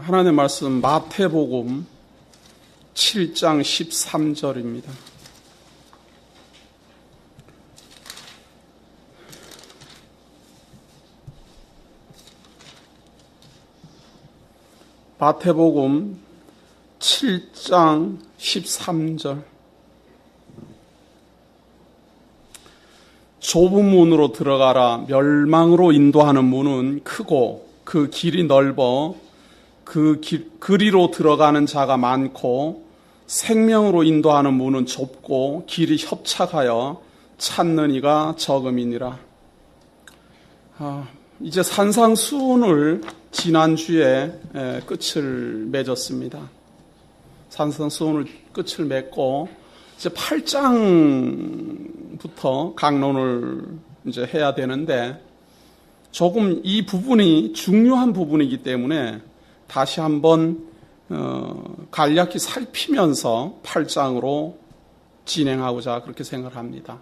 하나님의 말씀 마태복음 7장 13절입니다. 마태복음 7장 13절. 좁은 문으로 들어가라. 멸망으로 인도하는 문은 크고 그 길이 넓어 그리로 들어가는 자가 많고 생명으로 인도하는 문은 좁고 길이 협착하여 찾는 이가 적음이니라. 이제 산상수훈을 지난주에 끝을 맺었습니다. 산상수훈을 끝을 맺고 이제 8장부터 강론을 이제 해야 되는데 조금 이 부분이 중요한 부분이기 때문에 다시 한번 간략히 살피면서 8장으로 진행하고자 그렇게 생각을 합니다.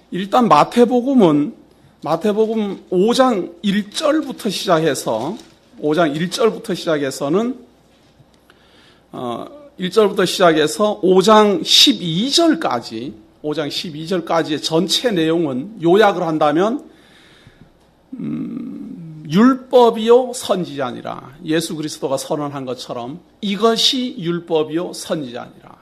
일단 마태복음 5장 1절부터 시작해서 5장 1절부터 시작해서는 1절부터 시작해서 5장 12절까지의 전체 내용은 요약을 한다면 율법이요 선지자니라. 예수 그리스도가 선언한 것처럼 이것이 율법이요 선지자니라.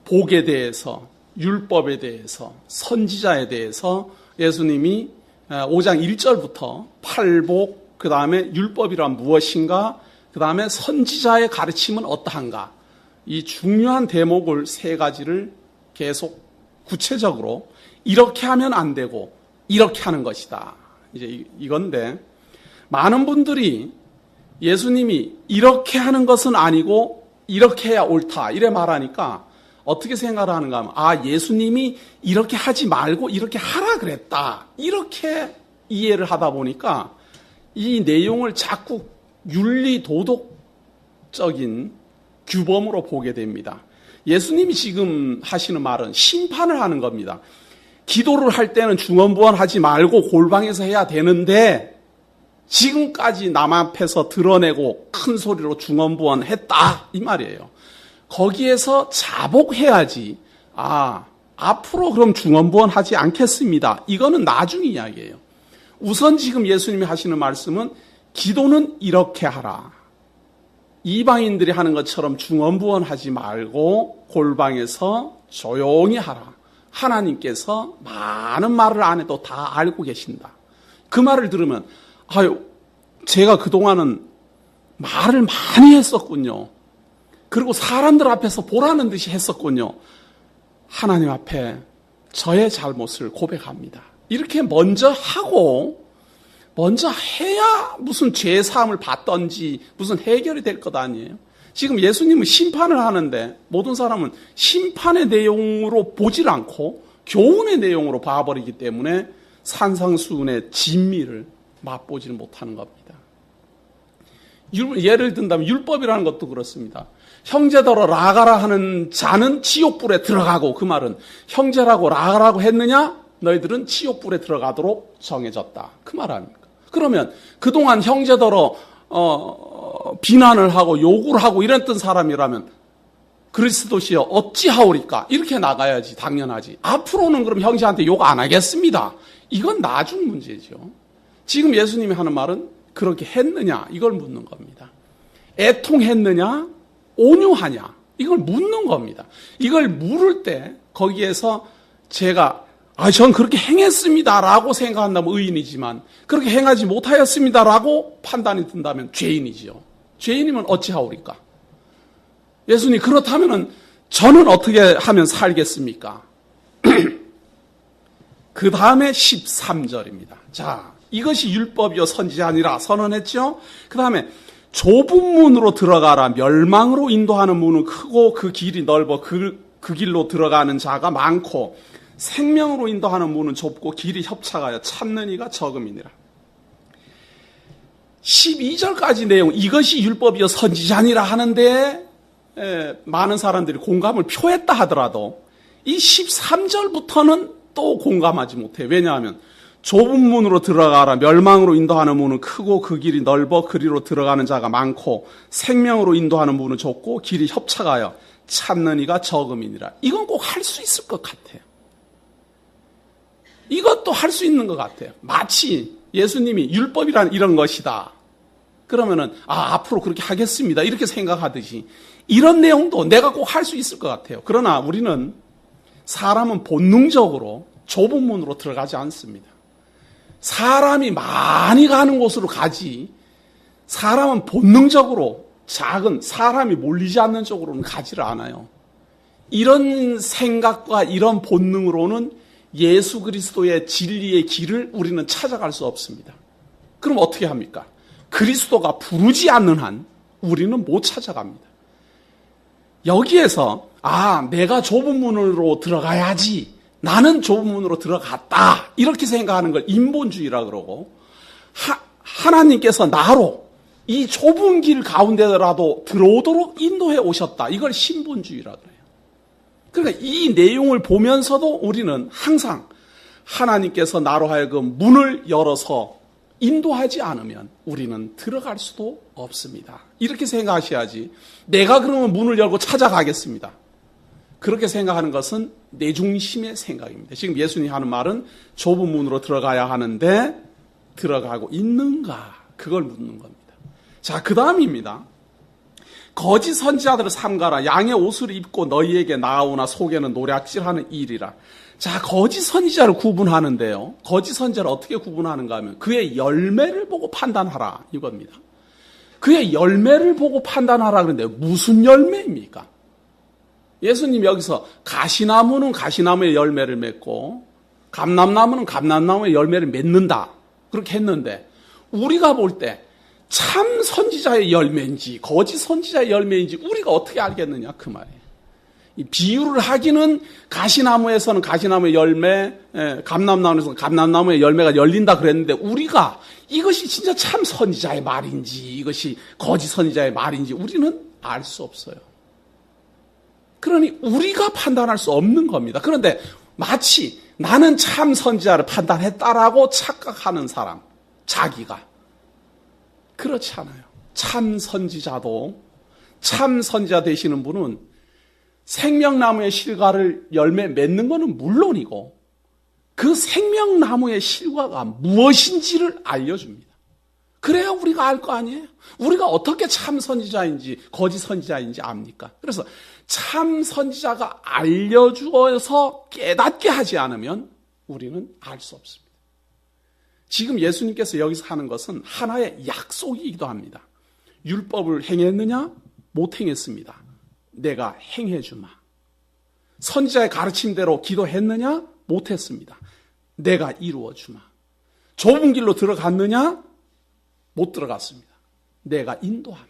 복에 대해서, 율법에 대해서, 선지자에 대해서 예수님이 5장 1절부터 팔복, 그 다음에 율법이란 무엇인가, 그 다음에 선지자의 가르침은 어떠한가, 이 중요한 대목을 세 가지를 계속 구체적으로 이렇게 하면 안 되고 이렇게 하는 것이다. 이제 이건데 많은 분들이 예수님이 이렇게 하는 것은 아니고 이렇게 해야 옳다 이래 말하니까 어떻게 생각을 하는가 하면 예수님이 이렇게 하지 말고 이렇게 하라 그랬다 이렇게 이해를 하다 보니까 이 내용을 자꾸 윤리 도덕적인 규범으로 보게 됩니다. 예수님이 지금 하시는 말은 심판을 하는 겁니다. 기도를 할 때는 중언부언하지 말고 골방에서 해야 되는데 지금까지 남 앞에서 드러내고 큰 소리로 중언부언했다 이 말이에요. 거기에서 자복해야지. 앞으로 그럼 중언부언하지 않겠습니다. 이거는 나중 이야기예요. 우선 지금 예수님이 하시는 말씀은 기도는 이렇게 하라. 이방인들이 하는 것처럼 중언부언하지 말고 골방에서 조용히 하라. 하나님께서 많은 말을 안 해도 다 알고 계신다. 그 말을 들으면 제가 그동안은 말을 많이 했었군요. 그리고 사람들 앞에서 보라는 듯이 했었군요. 하나님 앞에 저의 잘못을 고백합니다. 이렇게 먼저 하고 먼저 해야 무슨 죄 사함을 받던지 무슨 해결이 될 것 아니에요. 지금 예수님은 심판을 하는데 모든 사람은 심판의 내용으로 보질 않고 교훈의 내용으로 봐버리기 때문에 산상수훈의 진미를 맛보지를 못하는 겁니다. 예를 든다면 율법이라는 것도 그렇습니다. 형제더러 라가라 하는 자는 지옥불에 들어가고, 그 말은 형제라고 라가라고 했느냐? 너희들은 지옥불에 들어가도록 정해졌다. 그 말 아닙니까? 그러면 그동안 형제더러 비난을 하고 욕을 하고 이랬던 사람이라면 그리스도시여 어찌하오리까? 이렇게 나가야지 당연하지. 앞으로는 그럼 형제한테 욕 안 하겠습니다. 이건 나중 문제죠. 지금 예수님이 하는 말은 그렇게 했느냐 이걸 묻는 겁니다. 애통했느냐 온유하냐 이걸 묻는 겁니다. 이걸 물을 때 거기에서 제가 전 그렇게 행했습니다라고 생각한다면 의인이지만 그렇게 행하지 못하였습니다라고 판단이 든다면 죄인이지요. 죄인이면 어찌하오리까? 예수님 그렇다면 저는 어떻게 하면 살겠습니까? 그 다음에 13절입니다. 자, 이것이 율법이요 선지자니라 선언했죠. 그 다음에 좁은 문으로 들어가라. 멸망으로 인도하는 문은 크고 그 길이 넓어 그 길로 들어가는 자가 많고 생명으로 인도하는 문은 좁고 길이 협착하여 찾는 이가 적음이니라. 12절까지 내용 이것이 율법이요 선지자니라 하는데 많은 사람들이 공감을 표했다 하더라도 이 13절부터는 또 공감하지 못해. 왜냐하면 좁은 문으로 들어가라. 멸망으로 인도하는 문은 크고 그 길이 넓어 그리로 들어가는 자가 많고 생명으로 인도하는 문은 좁고 길이 협착하여 찾는 이가 적음이니라. 이건 꼭 할 수 있을 것 같아요. 이것도 할 수 있는 것 같아요. 마치 예수님이 율법이란 이런 것이다. 그러면은 앞으로 그렇게 하겠습니다. 이렇게 생각하듯이 이런 내용도 내가 꼭 할 수 있을 것 같아요. 그러나 우리는 사람은 본능적으로 좁은 문으로 들어가지 않습니다. 사람이 많이 가는 곳으로 가지 사람은 본능적으로 작은 사람이 몰리지 않는 쪽으로는 가지를 않아요. 이런 생각과 이런 본능으로는 예수 그리스도의 진리의 길을 우리는 찾아갈 수 없습니다. 그럼 어떻게 합니까? 그리스도가 부르지 않는 한 우리는 못 찾아갑니다. 여기에서 내가 좁은 문으로 들어가야지, 나는 좁은 문으로 들어갔다, 이렇게 생각하는 걸 인본주의라 그러고, 하나님께서 나로 이 좁은 길 가운데라도 들어오도록 인도해 오셨다, 이걸 신본주의라 그래요. 그러니까 이 내용을 보면서도 우리는 항상 하나님께서 나로 하여금 문을 열어서 인도하지 않으면 우리는 들어갈 수도 없습니다. 이렇게 생각하셔야지, 내가 그러면 문을 열고 찾아가겠습니다, 그렇게 생각하는 것은 내 중심의 생각입니다. 지금 예수님이 하는 말은 좁은 문으로 들어가야 하는데 들어가고 있는가, 그걸 묻는 겁니다. 자, 그 다음입니다. 거짓 선지자들을 삼가라. 양의 옷을 입고 너희에게 나아오나 속에는 노략질하는 일이라. 자, 거짓 선지자를 구분하는데요, 거짓 선지자를 어떻게 구분하는가 하면 그의 열매를 보고 판단하라, 이겁니다. 그의 열매를 보고 판단하라 그러는데 무슨 열매입니까? 예수님 여기서 가시나무는 가시나무의 열매를 맺고 감람나무는 감람나무의 열매를 맺는다, 그렇게 했는데 우리가 볼 때 참 선지자의 열매인지 거짓 선지자의 열매인지 우리가 어떻게 알겠느냐, 그 말이에요. 이 비유를 하기는 가시나무에서는 가시나무의 열매, 감람나무에서는 감람나무의 열매가 열린다 그랬는데 우리가 이것이 진짜 참 선지자의 말인지 이것이 거짓 선지자의 말인지 우리는 알 수 없어요. 그러니 우리가 판단할 수 없는 겁니다. 그런데 마치 나는 참 선지자를 판단했다라고 착각하는 사람, 자기가. 그렇지 않아요. 참 선지자도, 참 선지자 되시는 분은 생명나무의 실과를 열매 맺는 것은 물론이고 그 생명나무의 실과가 무엇인지를 알려줍니다. 그래야 우리가 알 거 아니에요? 우리가 어떻게 참 선지자인지 거짓 선지자인지 압니까? 그래서 참 선지자가 알려주어서 깨닫게 하지 않으면 우리는 알 수 없습니다. 지금 예수님께서 여기서 하는 것은 하나의 약속이기도 합니다. 율법을 행했느냐? 못 행했습니다. 내가 행해주마. 선지자의 가르침대로 기도했느냐? 못했습니다. 내가 이루어주마. 좁은 길로 들어갔느냐? 못 들어갔습니다. 내가 인도하마.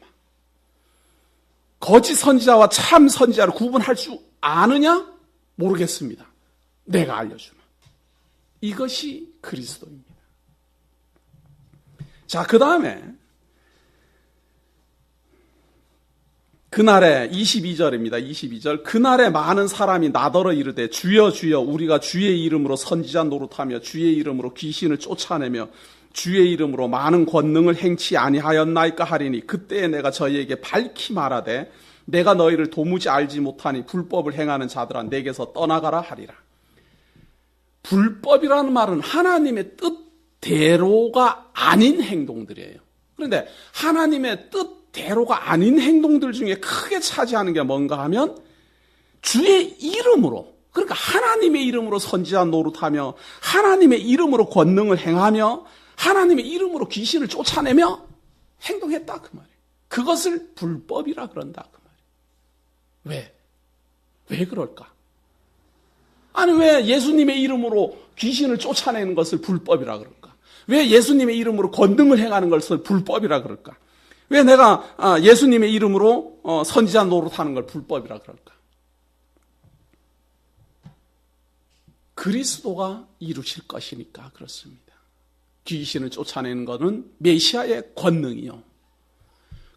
거짓 선지자와 참 선지자를 구분할 줄 아느냐? 모르겠습니다. 내가 알려주마. 이것이 그리스도입니다. 자, 그 다음에 그날에 22절입니다. 22절. 그날에 많은 사람이 나더러 이르되 주여 주여 우리가 주의 이름으로 선지자 노릇하며 주의 이름으로 귀신을 쫓아내며 주의 이름으로 많은 권능을 행치 아니하였나이까 하리니 그때에 내가 저희에게 밝히 말하되 내가 너희를 도무지 알지 못하니 불법을 행하는 자들아 내게서 떠나가라 하리라. 불법이라는 말은 하나님의 뜻대로가 아닌 행동들이에요. 그런데 하나님의 뜻대로가 아닌 행동들 중에 크게 차지하는 게 뭔가 하면 주의 이름으로, 그러니까 하나님의 이름으로 선지자 노릇하며 하나님의 이름으로 권능을 행하며 하나님의 이름으로 귀신을 쫓아내며 행동했다, 그 말이에요. 그것을 불법이라 그런다, 그 말이에요. 왜 그럴까? 아니, 왜 예수님의 이름으로 귀신을 쫓아내는 것을 불법이라 그럴까? 왜 예수님의 이름으로 권능을 행하는 것을 불법이라 그럴까? 왜 내가 예수님의 이름으로 선지자 노릇하는 걸 불법이라 그럴까? 그리스도가 이루실 것이니까 그렇습니다. 귀신을 쫓아내는 것은 메시아의 권능이요.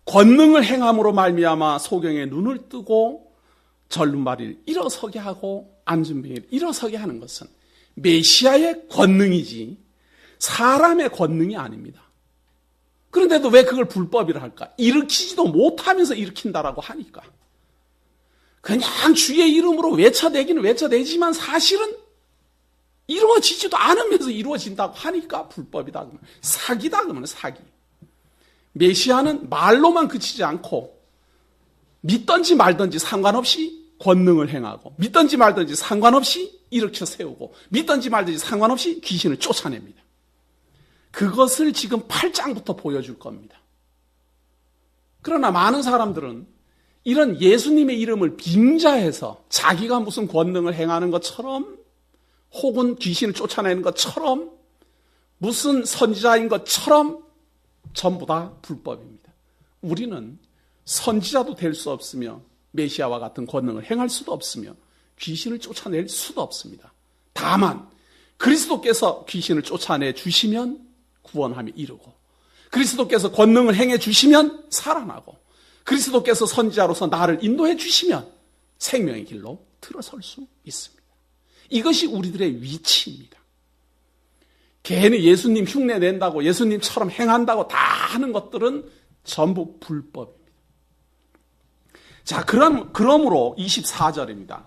권능을 행함으로 말미암아 소경의 눈을 뜨고 절름발이를 일어서게 하고 앉은 병이를 일어서게 하는 것은 메시아의 권능이지 사람의 권능이 아닙니다. 그런데도 왜 그걸 불법이라 할까? 일으키지도 못하면서 일으킨다라고 하니까. 그냥 주의 이름으로 외쳐대기는 외쳐대지만 사실은 이루어지지도 않으면서 이루어진다고 하니까 불법이다. 사기다 그러면 사기. 메시아는 말로만 그치지 않고 믿든지 말든지 상관없이 권능을 행하고 믿든지 말든지 상관없이 일으켜 세우고 믿든지 말든지 상관없이 귀신을 쫓아냅니다. 그것을 지금 8장부터 보여줄 겁니다. 그러나 많은 사람들은 이런 예수님의 이름을 빙자해서 자기가 무슨 권능을 행하는 것처럼 혹은 귀신을 쫓아내는 것처럼 무슨 선지자인 것처럼 전부 다 불법입니다. 우리는 선지자도 될 수 없으며 메시아와 같은 권능을 행할 수도 없으며 귀신을 쫓아낼 수도 없습니다. 다만 그리스도께서 귀신을 쫓아내 주시면 구원함이 이르고 그리스도께서 권능을 행해 주시면 살아나고 그리스도께서 선지자로서 나를 인도해 주시면 생명의 길로 들어설 수 있습니다. 이것이 우리들의 위치입니다. 괜히 예수님 흉내 낸다고 예수님처럼 행한다고 다 하는 것들은 전부 불법입니다. 자, 그러므로 24절입니다.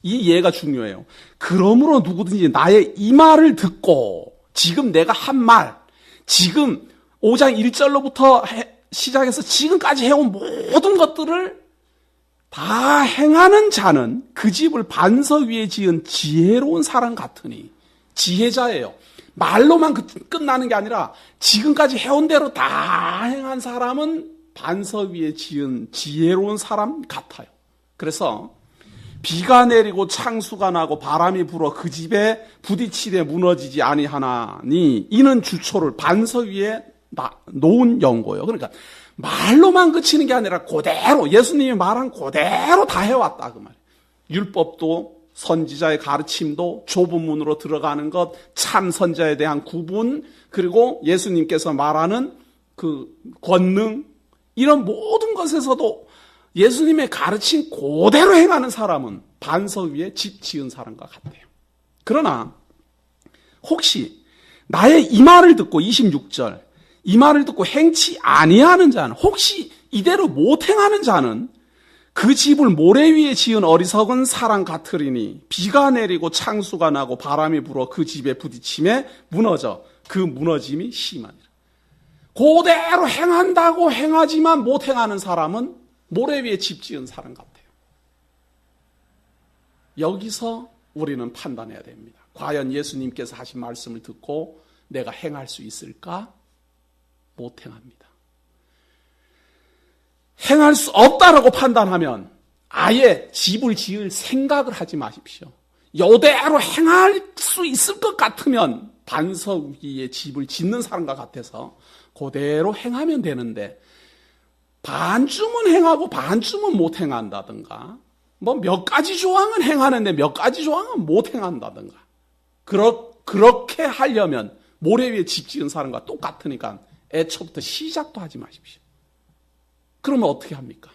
이 예가 중요해요. 그러므로 누구든지 나의 이 말을 듣고 지금 내가 한 말, 지금 5장 1절로부터 시작해서 지금까지 해온 모든 것들을 다 행하는 자는 그 집을 반석 위에 지은 지혜로운 사람 같으니 지혜자예요. 말로만 끝나는 게 아니라 지금까지 해온 대로 다 행한 사람은 반석 위에 지은 지혜로운 사람 같아요. 그래서 비가 내리고 창수가 나고 바람이 불어 그 집에 부딪히되 무너지지 아니하나니 이는 주초를 반석 위에 놓은 연고요. 그러니까 말로만 그치는 게 아니라 그대로 예수님이 말한 그대로 다 해왔다 그 말이에요. 율법도 선지자의 가르침도 좁은 문으로 들어가는 것, 참 선지자에 대한 구분, 그리고 예수님께서 말하는 그 권능, 이런 모든 것에서도 예수님의 가르침 그대로 행하는 사람은 반석 위에 집 지은 사람과 같아요. 그러나 혹시 나의 이 말을 듣고 26절 이 말을 듣고 행치 아니하는 자는 혹시 이대로 못 행하는 자는 그 집을 모래 위에 지은 어리석은 사람 같으리니 비가 내리고 창수가 나고 바람이 불어 그 집에 부딪힘에 무너져 그 무너짐이 심하니라. 그대로 행한다고 행하지만 못 행하는 사람은 모래 위에 집 지은 사람 같아요. 여기서 우리는 판단해야 됩니다. 과연 예수님께서 하신 말씀을 듣고 내가 행할 수 있을까? 못 행합니다. 행할 수 없다라고 판단하면 아예 집을 지을 생각을 하지 마십시오. 이대로 행할 수 있을 것 같으면 반석 위에 집을 짓는 사람과 같아서 그대로 행하면 되는데 반쯤은 행하고 반쯤은 못 행한다든가 뭐 몇 가지 조항은 행하는데 몇 가지 조항은 못 행한다든가 그렇게 하려면 모래 위에 집 지은 사람과 똑같으니까 애초부터 시작도 하지 마십시오. 그러면 어떻게 합니까?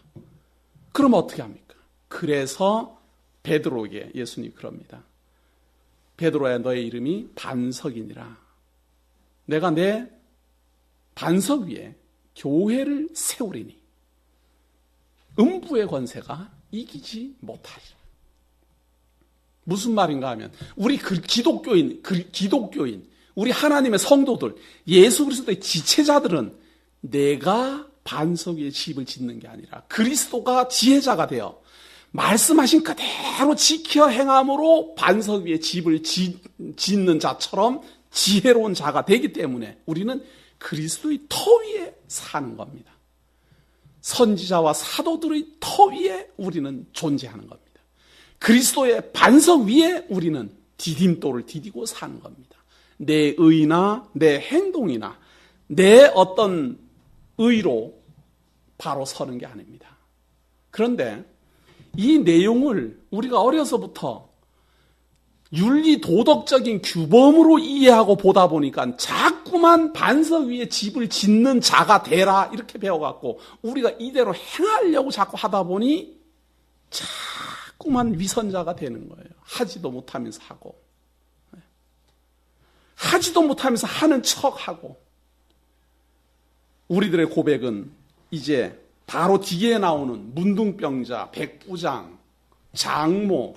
그래서 베드로에게 예수님이 그럽니다. 베드로야 너의 이름이 반석이니라. 내가 내 반석 위에 교회를 세우리니 음부의 권세가 이기지 못하리라. 무슨 말인가 하면 우리 기독교인 우리 하나님의 성도들 예수 그리스도의 지체자들은 내가 반석 위에 집을 짓는 게 아니라 그리스도가 지혜자가 되어 말씀하신 그대로 지켜 행함으로 반석 위에 집을 짓는 자처럼 지혜로운 자가 되기 때문에 우리는 그리스도의 터 위에 사는 겁니다. 선지자와 사도들의 터 위에 우리는 존재하는 겁니다. 그리스도의 반석 위에 우리는 디딤돌을 디디고 사는 겁니다. 내 의나 내 행동이나 내 어떤 의로 바로 서는 게 아닙니다. 그런데 이 내용을 우리가 어려서부터 윤리 도덕적인 규범으로 이해하고 보다 보니까 자꾸만 반석 위에 집을 짓는 자가 되라 이렇게 배워갖고 우리가 이대로 행하려고 자꾸 하다 보니 자꾸만 위선자가 되는 거예요. 하지도 못하면서 하고. 하지도 못하면서 하는 척하고. 우리들의 고백은 이제 바로 뒤에 나오는 문둥병자, 백부장, 장모,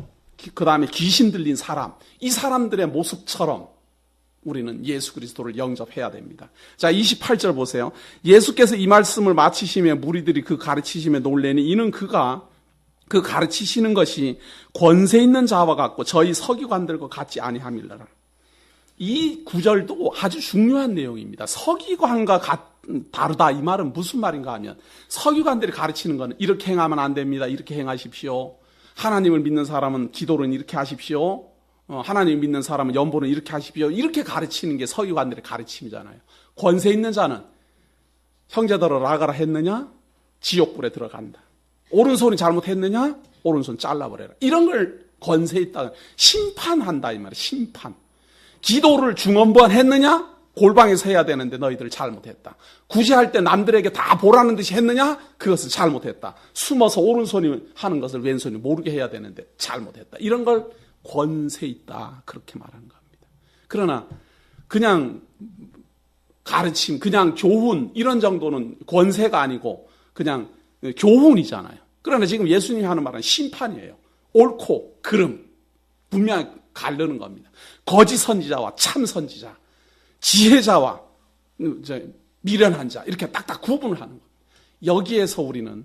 그 다음에 귀신 들린 사람, 이 사람들의 모습처럼 우리는 예수 그리스도를 영접해야 됩니다. 자, 28절 보세요. 예수께서 이 말씀을 마치시며 무리들이 그 가르치심에 놀래니 이는 그가 그 가르치시는 것이 권세 있는 자와 같고 저희 서기관들과 같지 아니함이라. 이 구절도 아주 중요한 내용입니다. 서기관과 다르다 이 말은 무슨 말인가 하면 서기관들이 가르치는 것은 이렇게 행하면 안 됩니다. 이렇게 행하십시오. 하나님을 믿는 사람은 기도는 이렇게 하십시오. 하나님 믿는 사람은 연보는 이렇게 하십시오. 이렇게 가르치는 게 서기관들의 가르침이잖아요. 권세 있는 자는 형제들을 나가라 했느냐? 지옥불에 들어간다. 오른손이 잘못했느냐? 오른손 잘라버려라. 이런 걸 권세 있다. 심판한다 이 말이에요. 심판. 기도를 중언부언 했느냐? 골방에서 해야 되는데 너희들 잘못했다. 구제할 때 남들에게 다 보라는 듯이 했느냐? 그것을 잘못했다. 숨어서 오른손이 하는 것을 왼손이 모르게 해야 되는데 잘못했다. 이런 걸 권세 있다. 그렇게 말하는 겁니다. 그러나 그냥 가르침, 그냥 교훈 이런 정도는 권세가 아니고 그냥 교훈이잖아요. 그러나 지금 예수님이 하는 말은 심판이에요. 옳고 그름 분명히 가르는 겁니다. 거짓 선지자와 참 선지자, 지혜자와 미련한 자 이렇게 딱딱 구분을 하는 겁니다. 여기에서 우리는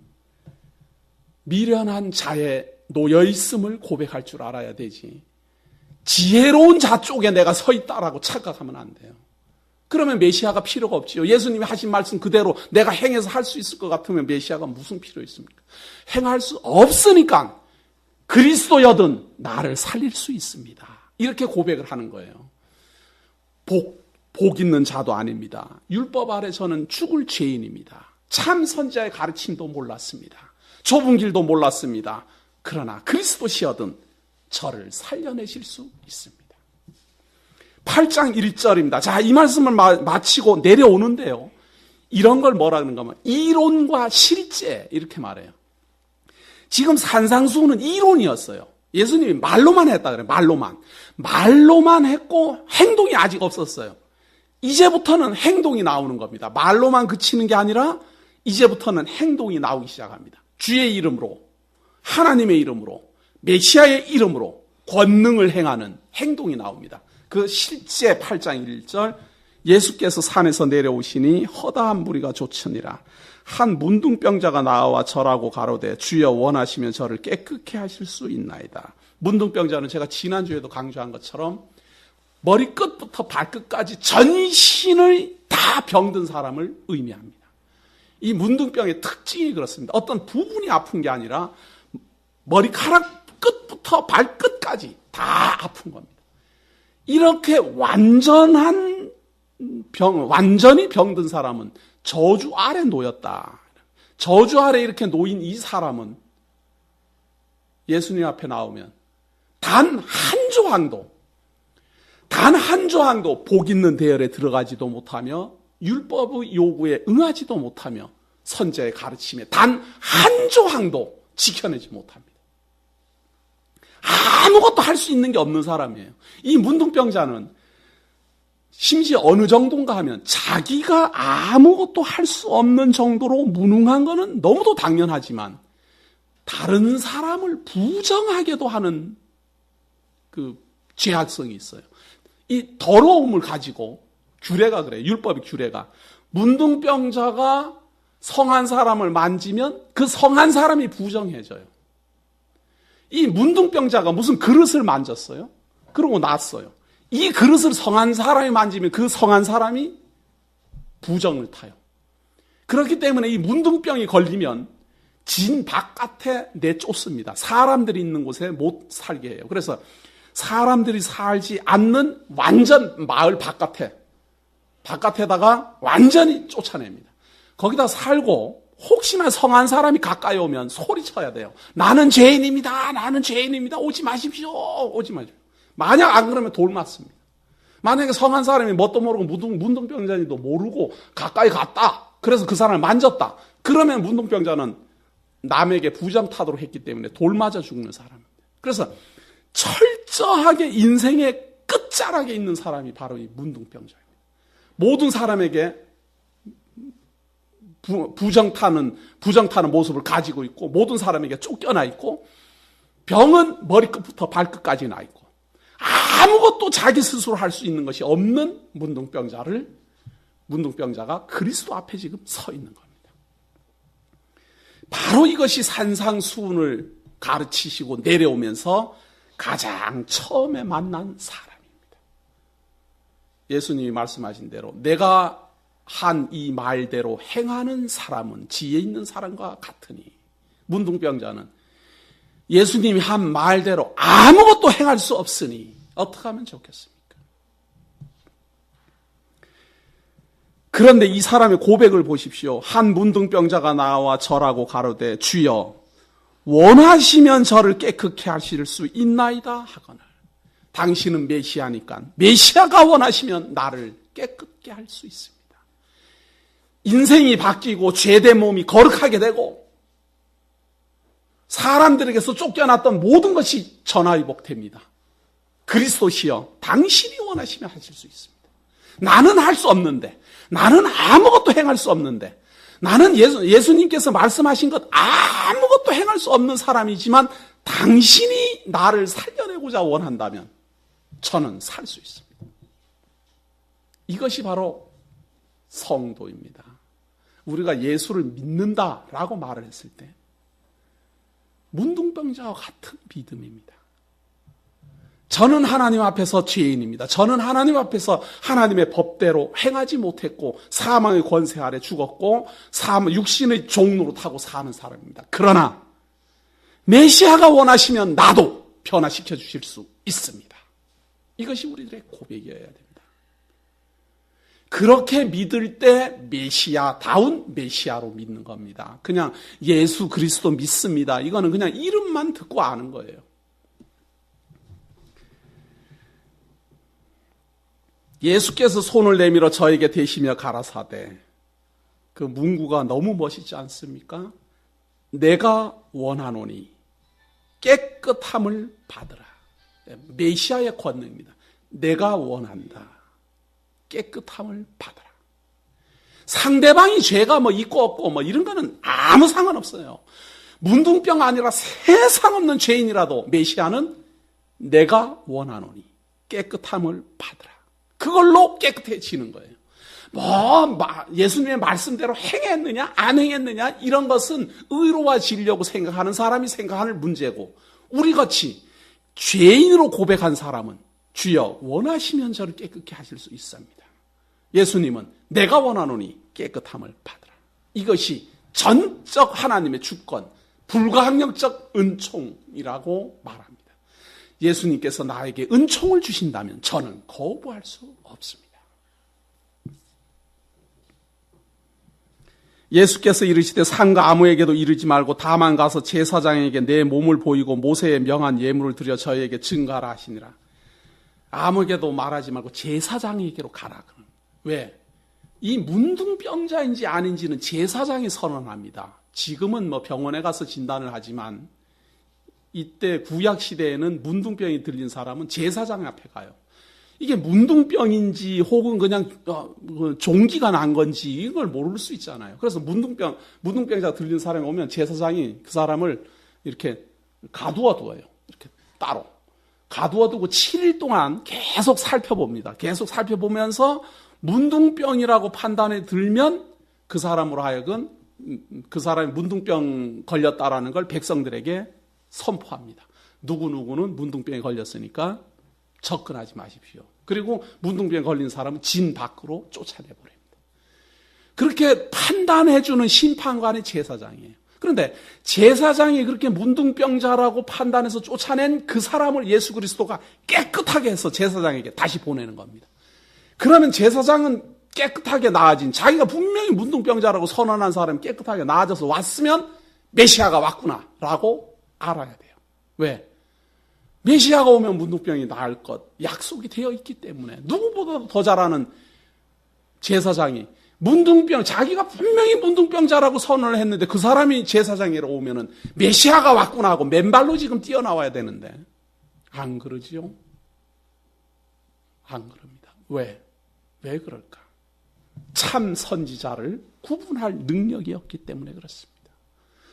미련한 자의 놓여있음을 고백할 줄 알아야 되지 지혜로운 자 쪽에 내가 서 있다라고 착각하면 안 돼요. 그러면 메시아가 필요가 없지요. 예수님이 하신 말씀 그대로 내가 행해서 할 수 있을 것 같으면 메시아가 무슨 필요 있습니까? 행할 수 없으니까 그리스도여든 나를 살릴 수 있습니다. 이렇게 고백을 하는 거예요. 복 있는 자도 아닙니다. 율법 아래 저는 죽을 죄인입니다. 참 선지자의 가르침도 몰랐습니다. 좁은 길도 몰랐습니다. 그러나 그리스도시여든 저를 살려내실 수 있습니다. 8장 1절입니다. 자, 이 말씀을 마치고 내려오는데요. 이런 걸 뭐라 그러는가 하면 이론과 실제 이렇게 말해요. 지금 산상수훈은 이론이었어요. 예수님이 말로만 했다 그래요. 말로만 했고 행동이 아직 없었어요. 이제부터는 행동이 나오는 겁니다. 말로만 그치는 게 아니라 이제부터는 행동이 나오기 시작합니다. 주의 이름으로, 하나님의 이름으로, 메시아의 이름으로 권능을 행하는 행동이 나옵니다. 그 실제 8장 1절 예수께서 산에서 내려오시니 허다한 무리가 좇으니라. 한 문둥병자가 나와 절하고 가로되 주여 원하시면 저를 깨끗게 하실 수 있나이다. 문둥병자는 제가 지난주에도 강조한 것처럼 머리끝부터 발끝까지 전신을 다 병든 사람을 의미합니다. 이 문둥병의 특징이 그렇습니다. 어떤 부분이 아픈 게 아니라 머리카락 끝부터 발끝까지 다 아픈 겁니다. 이렇게 완전히 병든 사람은 저주 아래 놓였다. 저주 아래 이렇게 놓인 이 사람은 예수님 앞에 나오면 단 한 조항도 복 있는 대열에 들어가지도 못하며 율법의 요구에 응하지도 못하며 선지자의 가르침에 단 한 조항도 지켜내지 못합니다. 아무것도 할 수 있는 게 없는 사람이에요. 이 문둥병자는 심지어 어느 정도인가 하면 자기가 아무것도 할 수 없는 정도로 무능한 거는 너무도 당연하지만 다른 사람을 부정하게도 하는 그 죄악성이 있어요. 이 더러움을 가지고 규례가 그래요. 율법의 규례가. 문둥병자가 성한 사람을 만지면 그 성한 사람이 부정해져요. 이 문둥병자가 무슨 그릇을 만졌어요? 그러고 났어요. 이 그릇을 성한 사람이 만지면 그 성한 사람이 부정을 타요. 그렇기 때문에 이 문둥병이 걸리면 진 바깥에 내쫓습니다. 사람들이 있는 곳에 못 살게 해요. 그래서 사람들이 살지 않는 완전 마을 바깥에다가 완전히 쫓아냅니다. 거기다 살고 혹시나 성한 사람이 가까이 오면 소리쳐야 돼요. 나는 죄인입니다. 오지 마십시오. 만약 안 그러면 돌 맞습니다. 만약에 성한 사람이 뭣도 모르고 문둥병자니도 모르고 가까이 갔다. 그래서 그 사람을 만졌다. 그러면 문둥병자는 남에게 부정타도록 했기 때문에 돌 맞아 죽는 사람입니다. 그래서 철저하게 인생의 끝자락에 있는 사람이 바로 이 문둥병자입니다. 모든 사람에게 부정타는 모습을 가지고 있고, 모든 사람에게 쫓겨나 있고, 병은 머리끝부터 발끝까지 나 있고, 아무것도 자기 스스로 할 수 있는 것이 없는 문둥병자가 그리스도 앞에 지금 서 있는 겁니다. 바로 이것이 산상수훈을 가르치시고 내려오면서 가장 처음에 만난 사람입니다. 예수님이 말씀하신 대로 내가 한 이 말대로 행하는 사람은 지혜 있는 사람과 같으니, 문둥병자는 예수님이 한 말대로 아무것도 행할 수 없으니 어떻게 하면 좋겠습니까? 그런데 이 사람의 고백을 보십시오. 한 문둥병자가 나와 절하고 가로되 주여 원하시면 저를 깨끗게 하실 수 있나이다 하거늘, 당신은 메시아니까 메시아가 원하시면 나를 깨끗게 할 수 있습니다. 인생이 바뀌고 죄된 몸이 거룩하게 되고 사람들에게서 쫓겨났던 모든 것이 전화위복됩니다. 그리스도시여 당신이 원하시면 하실 수 있습니다. 나는 할 수 없는데, 나는 아무것도 행할 수 없는데, 나는 예수님께서 말씀하신 것 아무것도 행할 수 없는 사람이지만 당신이 나를 살려내고자 원한다면 저는 살 수 있습니다. 이것이 바로 성도입니다. 우리가 예수를 믿는다라고 말을 했을 때 문둥병자와 같은 믿음입니다. 저는 하나님 앞에서 죄인입니다. 저는 하나님 앞에서 하나님의 법대로 행하지 못했고 사망의 권세 아래 죽었고 육신의 종로로 타고 사는 사람입니다. 그러나 메시아가 원하시면 나도 변화시켜 주실 수 있습니다. 이것이 우리들의 고백이어야 됩니다. 그렇게 믿을 때 메시아다운 메시아로 믿는 겁니다. 그냥 예수 그리스도 믿습니다. 이거는 그냥 이름만 듣고 아는 거예요. 예수께서 손을 내밀어 저에게 대시며 가라사대, 그 문구가 너무 멋있지 않습니까? 내가 원하노니 깨끗함을 받으라. 메시아의 권능입니다. 내가 원한다. 깨끗함을 받아라. 상대방이 죄가 있고 없고 이런 거는 아무 상관없어요. 문둥병 아니라 세상 없는 죄인이라도 메시아는 내가 원하노니 깨끗함을 받으라. 그걸로 깨끗해지는 거예요. 예수님의 말씀대로 행했느냐 안 행했느냐 이런 것은 의로워지려고 생각하는 사람이 생각하는 문제고, 우리같이 죄인으로 고백한 사람은 주여 원하시면 저를 깨끗게 하실 수 있습니다. 예수님은 내가 원하노니 깨끗함을 받으라. 이것이 전적 하나님의 주권, 불가항력적 은총이라고 말합니다. 예수님께서 나에게 은총을 주신다면 저는 거부할 수 없습니다. 예수께서 이르시되 상가 아무에게도 이르지 말고 다만 가서 제사장에게 내 몸을 보이고 모세의 명한 예물을 드려 저에게 증가하라 하시니라. 아무에게도 말하지 말고 제사장에게로 가라. 왜? 이 문둥병자인지 아닌지는 제사장이 선언합니다. 지금은 병원에 가서 진단을 하지만 이때 구약 시대에는 문둥병이 들린 사람은 제사장 앞에 가요. 이게 문둥병인지 혹은 그냥 종기가 난 건지 이걸 모를 수 있잖아요. 그래서 문둥병자 들린 사람이 오면 제사장이 그 사람을 이렇게 가두어 두어요. 이렇게 따로 가두어 두고 7일 동안 계속 살펴봅니다. 계속 살펴보면서 문둥병이라고 판단이 들면 그 사람으로 하여금 그 사람이 문둥병 걸렸다라는 걸 백성들에게 선포합니다. 누구누구는 문둥병에 걸렸으니까 접근하지 마십시오. 그리고 문둥병에 걸린 사람은 진 밖으로 쫓아내버립니다. 그렇게 판단해주는 심판관이 제사장이에요. 그런데 제사장이 그렇게 문둥병자라고 판단해서 쫓아낸 그 사람을 예수 그리스도가 깨끗하게 해서 제사장에게 다시 보내는 겁니다. 그러면 제사장은 깨끗하게 나아진, 자기가 분명히 문둥병자라고 선언한 사람이 깨끗하게 나아져서 왔으면 메시아가 왔구나라고 알아야 돼요. 왜? 메시아가 오면 문둥병이 나을 것 약속이 되어 있기 때문에 누구보다도 더 잘하는 제사장이 자기가 분명히 문둥병자라고 선언을 했는데 그 사람이 제사장이라 오면은 메시아가 왔구나 하고 맨발로 지금 뛰어나와야 되는데 안 그러지요? 안 그럽니다. 왜? 왜 그럴까? 참 선지자를 구분할 능력이 없기 때문에 그렇습니다.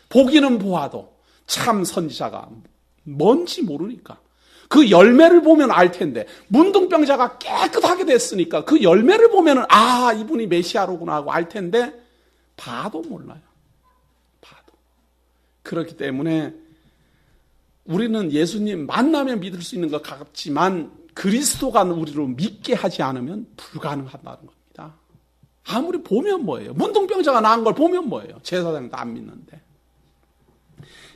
보기는 보아도 참 선지자가 뭔지 모르니까 그 열매를 보면 알 텐데, 문둥병자가 깨끗하게 됐으니까 그 열매를 보면은 아, 이분이 메시아로구나 하고 알 텐데 봐도 몰라요. 봐도. 그렇기 때문에 우리는 예수님 만나면 믿을 수 있는 것 같지만 그리스도가 우리를 믿게 하지 않으면 불가능하다는 겁니다. 아무리 보면 뭐예요? 문둥병자가 나은 걸 보면 뭐예요? 제사장도 안 믿는데.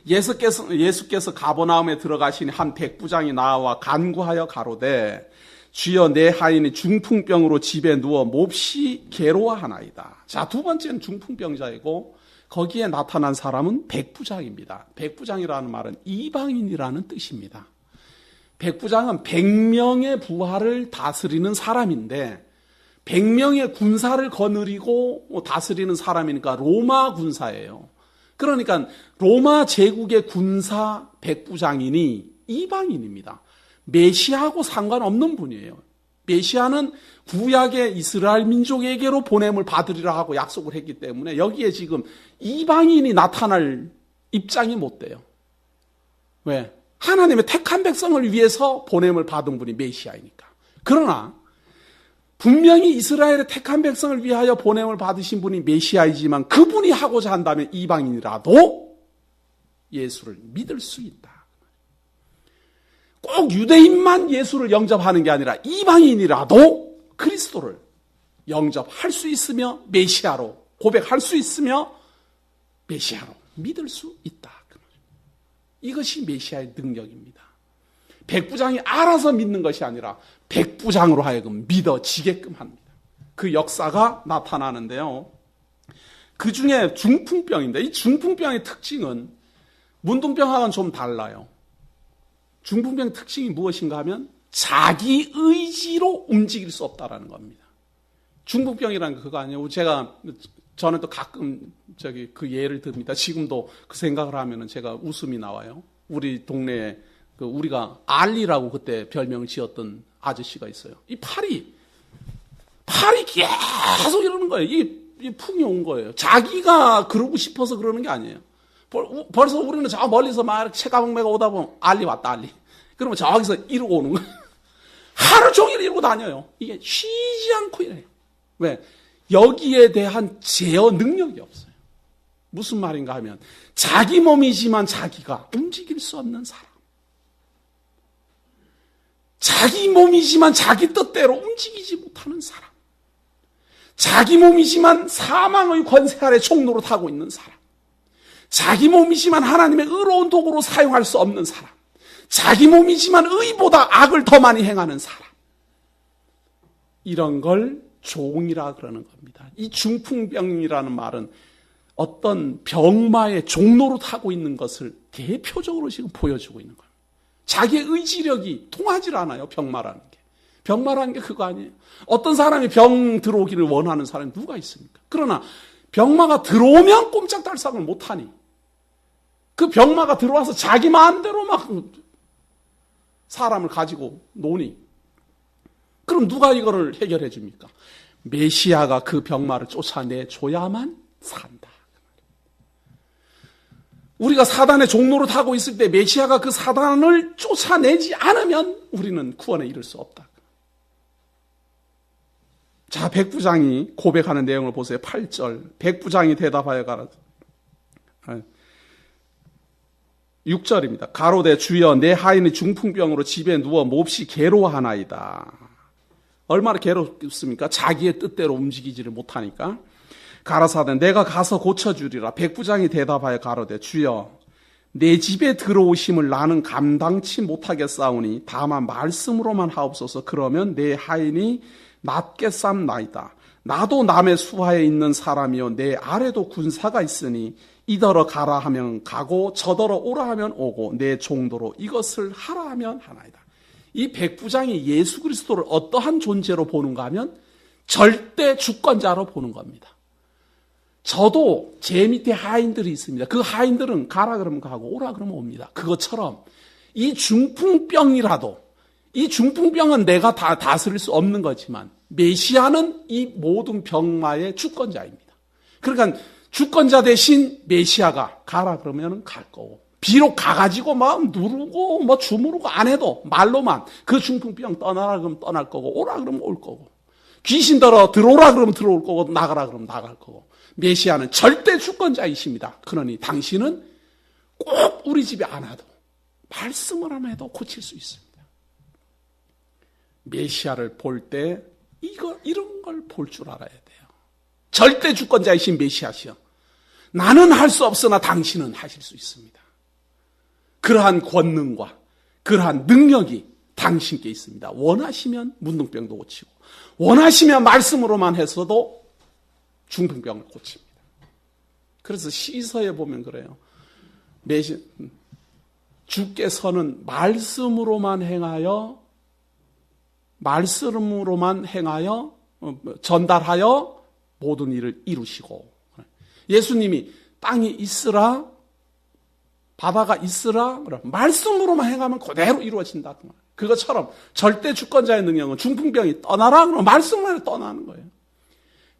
예수께서 가버나움에 들어가시니 한 백부장이 나와 간구하여 가로되 주여 내 하인이 중풍병으로 집에 누워 몹시 괴로워하나이다. 자, 두 번째는 중풍병자이고 거기에 나타난 사람은 백부장입니다. 백부장이라는 말은 이방인이라는 뜻입니다. 백부장은 100명의 부하를 다스리는 사람인데 100명의 군사를 거느리고 다스리는 사람이니까 로마 군사예요. 그러니까 로마 제국의 군사 백부장이니 이방인입니다. 메시아하고 상관없는 분이에요. 메시아는 구약의 이스라엘 민족에게로 보냄을 받으리라 하고 약속을 했기 때문에 여기에 지금 이방인이 나타날 입장이 못 돼요. 왜? 하나님의 택한 백성을 위해서 보냄을 받은 분이 메시아이니까. 그러나 분명히 이스라엘의 택한 백성을 위하여 보냄을 받으신 분이 메시아이지만 그분이 하고자 한다면 이방인이라도 예수를 믿을 수 있다. 꼭 유대인만 예수를 영접하는 게 아니라 이방인이라도 그리스도를 영접할 수 있으며 메시아로 고백할 수 있으며 메시아로 믿을 수 있다. 이것이 메시아의 능력입니다. 백부장이 알아서 믿는 것이 아니라 백부장으로 하여금 믿어지게끔 합니다. 그 역사가 나타나는데요. 그 중에 중풍병인데 이 중풍병의 특징은 문둥병하고는 좀 달라요. 중풍병의 특징이 무엇인가 하면 자기 의지로 움직일 수 없다라는 겁니다. 중풍병이라는 게 그거 아니에요. 제가 저는 또 가끔 그 예를 듭니다. 지금도 그 생각을 하면은 제가 웃음이 나와요. 우리 동네에 우리가 알리라고 그때 별명을 지었던 아저씨가 있어요. 이 팔이 계속 이러는 거예요. 이 풍이 온 거예요. 자기가 그러고 싶어서 그러는 게 아니에요. 벌써 우리는 저 멀리서 막 책가방 메고 오다 보면 알리 왔다, 알리. 그러면 저기서 이러고 오는 거예요. 하루 종일 이러고 다녀요. 이게 쉬지 않고 이래요. 왜? 여기에 대한 제어 능력이 없어요. 무슨 말인가 하면 자기 몸이지만 자기가 움직일 수 없는 사람. 자기 몸이지만 자기 뜻대로 움직이지 못하는 사람. 자기 몸이지만 사망의 권세 아래 종노릇하고 있는 사람. 자기 몸이지만 하나님의 의로운 도구로 사용할 수 없는 사람. 자기 몸이지만 의보다 악을 더 많이 행하는 사람. 이런 걸 종이라 그러는 겁니다. 이 중풍병이라는 말은 어떤 병마의 종노릇하고 있는 것을 대표적으로 지금 보여주고 있는 거예요. 자기의 의지력이 통하질 않아요. 병마라는 게. 병마라는 게 그거 아니에요. 어떤 사람이 병 들어오기를 원하는 사람이 누가 있습니까? 그러나 병마가 들어오면 꼼짝달싹을 못하니 그 병마가 들어와서 자기 마음대로 막 사람을 가지고 노니 그럼 누가 이거를 해결해 줍니까? 메시아가 그 병마를 쫓아내줘야만 산다. 우리가 사단의 종로를 타고 있을 때 메시아가 그 사단을 쫓아내지 않으면 우리는 구원에 이를 수 없다. 자, 백부장이 고백하는 내용을 보세요. 8절. 백부장이 대답하여 가라. 6절입니다. 가로되 주여 내 하인이 중풍병으로 집에 누워 몹시 괴로워하나이다. 얼마나 괴롭습니까? 자기의 뜻대로 움직이지를 못하니까. 가라사대 내가 가서 고쳐주리라. 백부장이 대답하여 가로되 주여 내 집에 들어오심을 나는 감당치 못하겠사오니 다만 말씀으로만 하옵소서. 그러면 내 하인이 낫게 쌈나이다. 나도 남의 수하에 있는 사람이요 내 아래도 군사가 있으니 이더러 가라 하면 가고 저더러 오라 하면 오고 내 종도로 이것을 하라 하면 하나이다. 이 백부장이 예수 그리스도를 어떠한 존재로 보는가 하면 절대 주권자로 보는 겁니다. 저도 제 밑에 하인들이 있습니다. 그 하인들은 가라 그러면 가고 오라 그러면 옵니다. 그것처럼 이 중풍병이라도 이 중풍병은 내가 다 다스릴 수 없는 거지만 메시아는 이 모든 병마의 주권자입니다. 그러니까 주권자 대신 메시아가 가라 그러면 갈 거고, 비록 가가지고 막 누르고 뭐 주무르고 안 해도 말로만 그 중풍병 떠나라 그러면 떠날 거고, 오라 그러면 올 거고, 귀신 들어오라 그러면 들어올 거고, 나가라 그러면 나갈 거고. 메시아는 절대 주권자이십니다. 그러니 당신은 꼭 우리 집에 안 와도 말씀을 하면 해도 고칠 수 있습니다. 메시아를 볼 때 이런 걸 볼 줄 알아야 돼요. 절대 주권자이신 메시아시여, 나는 할 수 없으나 당신은 하실 수 있습니다. 그러한 권능과 그러한 능력이 당신께 있습니다. 원하시면 문둥병도 고치고, 원하시면 말씀으로만 해서도 중풍병을 고칩니다. 그래서 시서에 보면 그래요. 주께서는 말씀으로만 행하여 전달하여 모든 일을 이루시고, 예수님이 땅이 있으라 바다가 있으라 말씀으로만 행하면 그대로 이루어진다. 그것처럼 절대 주권자의 능력은 중풍병이 떠나라 그러면 말씀으로 떠나는 거예요.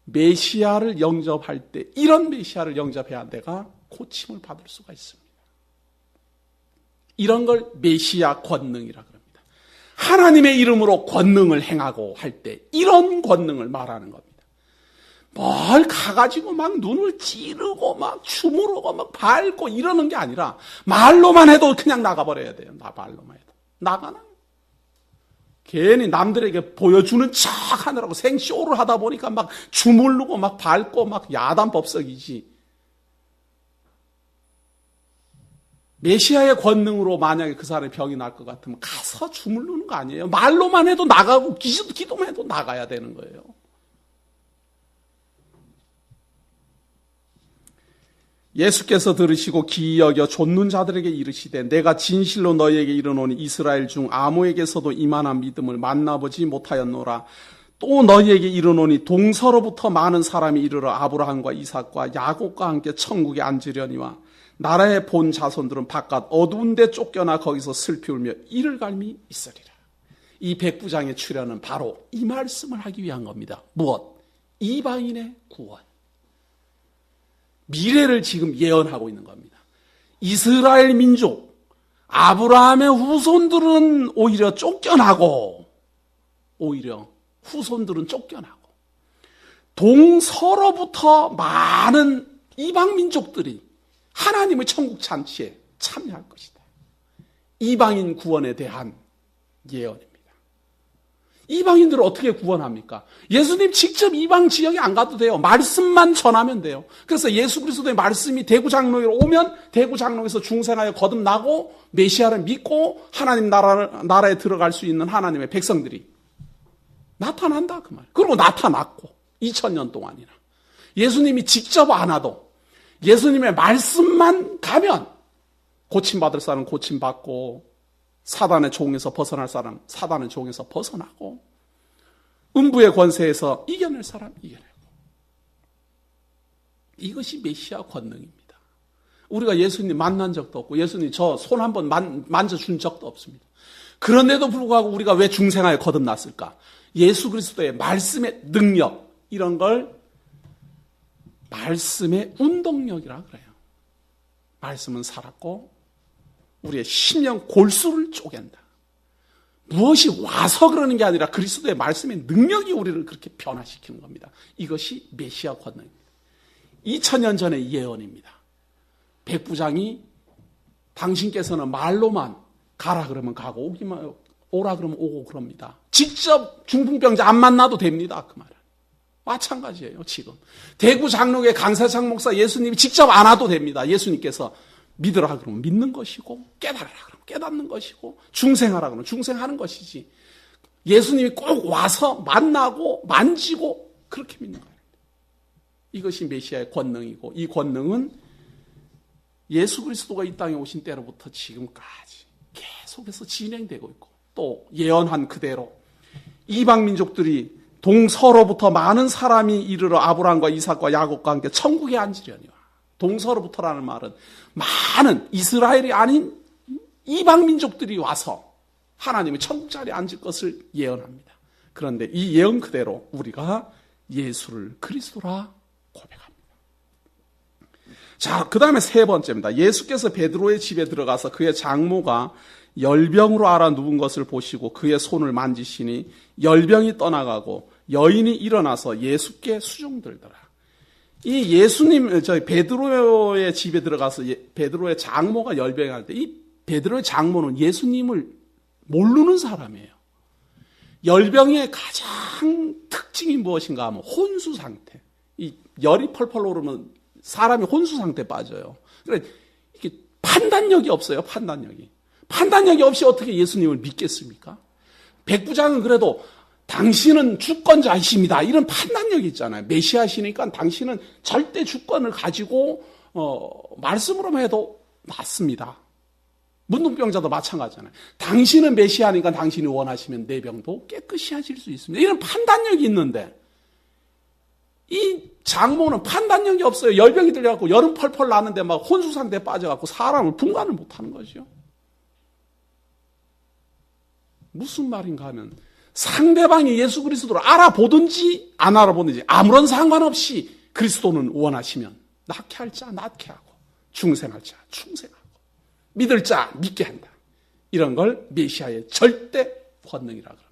메시아를 영접할 때 이런 메시아를 영접해야 내가 고침을 받을 수가 있습니다. 이런 걸 메시아 권능이라 그럽니다. 하나님의 이름으로 권능을 행하고 할 때 이런 권능을 말하는 겁니다. 뭘 가가지고 막 눈을 찌르고 막 주무르고 막 밟고 이러는 게 아니라 말로만 해도 그냥 나가버려야 돼요. 말로만 해도 나가나? 괜히 남들에게 보여주는 척 하느라고 생쇼를 하다 보니까 막 주물르고 막 밟고 막 야단법석이지. 메시아의 권능으로 만약에 그 사람의 병이 날 것 같으면 가서 주물르는 거 아니에요. 말로만 해도 나가고 기도만 해도 나가야 되는 거예요. 예수께서 들으시고 기이 여겨 좇는 자들에게 이르시되 내가 진실로 너희에게 이르노니 이스라엘 중 아무에게서도 이만한 믿음을 만나보지 못하였노라. 또 너희에게 이르노니 동서로부터 많은 사람이 이르러 아브라함과 이삭과 야곱과 함께 천국에 앉으려니와 나라의 본 자손들은 바깥 어두운 데 쫓겨나 거기서 슬피 울며 이를 갈미 있으리라. 이 백부장의 출현은 바로 이 말씀을 하기 위한 겁니다. 무엇? 이방인의 구원. 미래를 지금 예언하고 있는 겁니다. 이스라엘 민족, 아브라함의 후손들은 오히려 쫓겨나고, 동서로부터 많은 이방 민족들이 하나님의 천국 잔치에 참여할 것이다. 이방인 구원에 대한 예언입니다. 이방인들을 어떻게 구원합니까? 예수님 직접 이방 지역에 안 가도 돼요. 말씀만 전하면 돼요. 그래서 예수 그리스도의 말씀이 대구 장로교로 오면 대구 장로에서 중생하여 거듭나고 메시아를 믿고 하나님 나라에 들어갈 수 있는 하나님의 백성들이 나타난다 그 말. 그리고 나타났고 2000년 동안이나 예수님이 직접 안 와도 예수님의 말씀만 가면 고침받을 사람은 고침받고 사단의 종에서 벗어날 사람 사단의 종에서 벗어나고 음부의 권세에서 이겨낼 사람 이겨내고. 이것이 메시아 권능입니다. 우리가 예수님 만난 적도 없고 예수님 저 손 한번 만져준 적도 없습니다. 그런데도 불구하고 우리가 왜 중생하여 거듭났을까? 예수 그리스도의 말씀의 능력, 이런 걸 말씀의 운동력이라 그래요. 말씀은 살았고 우리의 심령 골수를 쪼갠다. 무엇이 와서 그러는 게 아니라 그리스도의 말씀의 능력이 우리를 그렇게 변화시키는 겁니다. 이것이 메시아 권능입니다. 2000년 전의 예언입니다. 백부장이 당신께서는 말로만 가라 그러면 가고 오라 그러면 오고 그럽니다. 직접 중풍병자 안 만나도 됩니다. 그 말은. 마찬가지예요. 지금. 대구 장로교의 강사창 목사 예수님이 직접 안 와도 됩니다. 예수님께서 믿으라 그러면 믿는 것이고 깨달으라 그러면 깨닫는 것이고 중생하라 그러면 중생하는 것이지. 예수님이 꼭 와서 만나고 만지고 그렇게 믿는 거예요. 이것이 메시아의 권능이고 이 권능은 예수 그리스도가 이 땅에 오신 때로부터 지금까지 계속해서 진행되고 있고 또 예언한 그대로 이방 민족들이 동서로부터 많은 사람이 이르러 아브라함과 이삭과 야곱과 함께 천국에 앉으려니와. 동서로부터라는 말은 많은 이스라엘이 아닌 이방 민족들이 와서 하나님의 천국 자리에 앉을 것을 예언합니다. 그런데 이 예언 그대로 우리가 예수를 그리스도라 고백합니다. 자, 그 다음에 세 번째입니다. 예수께서 베드로의 집에 들어가서 그의 장모가 열병으로 앓아 누운 것을 보시고 그의 손을 만지시니 열병이 떠나가고 여인이 일어나서 예수께 수종들더라. 이 예수님, 베드로의 집에 들어가서 베드로의 장모가 열병을 할 때 이 베드로의 장모는 예수님을 모르는 사람이에요. 열병의 가장 특징이 무엇인가 하면 혼수 상태. 이 열이 펄펄 오르면 사람이 혼수 상태에 빠져요. 그러니까 이게 판단력이 없어요. 판단력이 없이 어떻게 예수님을 믿겠습니까? 백부장은 그래도 당신은 주권자이십니다. 이런 판단력이 있잖아요. 메시아시니까 당신은 절대 주권을 가지고 말씀으로만 해도 맞습니다. 문둥병자도 마찬가지잖아요. 당신은 메시아니까 당신이 원하시면 내 병도 깨끗이 하실 수 있습니다. 이런 판단력이 있는데 이 장모는 판단력이 없어요. 열병이 들려갖고 열은 펄펄 나는데 막 혼수 상태에 빠져갖고 사람을 분간을 못하는 거죠. 무슨 말인가 하면 상대방이 예수 그리스도를 알아보든지 안 알아보든지 아무런 상관없이 그리스도는 원하시면 낳게 할 자 낳게 하고 중생할 자 충생하고 믿을 자 믿게 한다. 이런 걸 메시아의 절대 권능이라 그럽니다.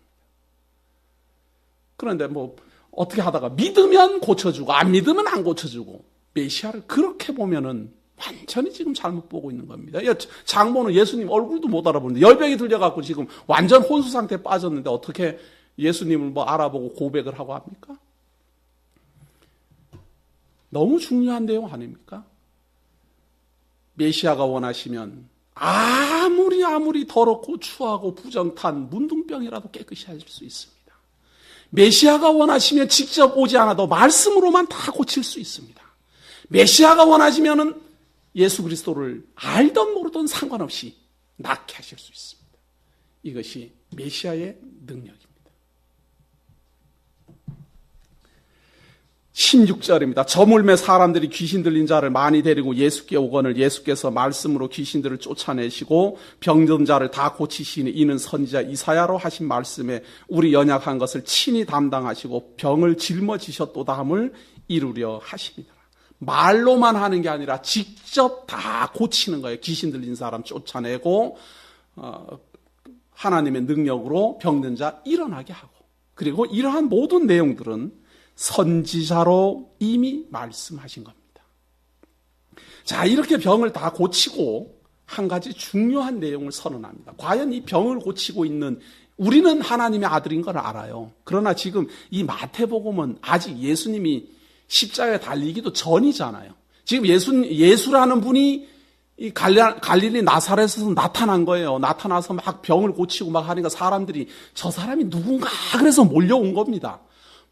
그런데 뭐 어떻게 하다가 믿으면 고쳐주고 안 믿으면 안 고쳐주고 메시아를 그렇게 보면은 완전히 지금 잘못 보고 있는 겁니다. 장모는 예수님 얼굴도 못 알아보는데 열병이 들려갖고 지금 완전 혼수 상태에 빠졌는데 어떻게 예수님을 뭐 알아보고 고백을 하고 합니까? 너무 중요한 내용 아닙니까? 메시아가 원하시면 아무리 더럽고 추하고 부정탄 문둥병이라도 깨끗이 하실 수 있습니다. 메시아가 원하시면 직접 오지 않아도 말씀으로만 다 고칠 수 있습니다. 메시아가 원하시면은 예수 그리스도를 알던 모르던 상관없이 낫게 하실 수 있습니다. 이것이 메시아의 능력입니다. 16절입니다. 저물매 사람들이 귀신 들린 자를 많이 데리고 예수께 오거늘 예수께서 말씀으로 귀신들을 쫓아내시고 병든 자를 다 고치시니 이는 선지자 이사야로 하신 말씀에 우리 연약한 것을 친히 담당하시고 병을 짊어지셨도다 함을 이루려 하십니다. 말로만 하는 게 아니라 직접 다 고치는 거예요. 귀신 들린 사람 쫓아내고 하나님의 능력으로 병든 자 일어나게 하고 그리고 이러한 모든 내용들은 선지자로 이미 말씀하신 겁니다. 자, 이렇게 병을 다 고치고 한 가지 중요한 내용을 선언합니다. 과연 이 병을 고치고 있는 우리는 하나님의 아들인 걸 알아요. 그러나 지금 이 마태복음은 아직 예수님이 십자가에 달리기도 전이잖아요. 지금 예수라는 분이 이 갈릴리 나사렛에서 나타난 거예요. 나타나서 막 병을 고치고 막 하니까 사람들이 저 사람이 누군가 그래서 몰려온 겁니다.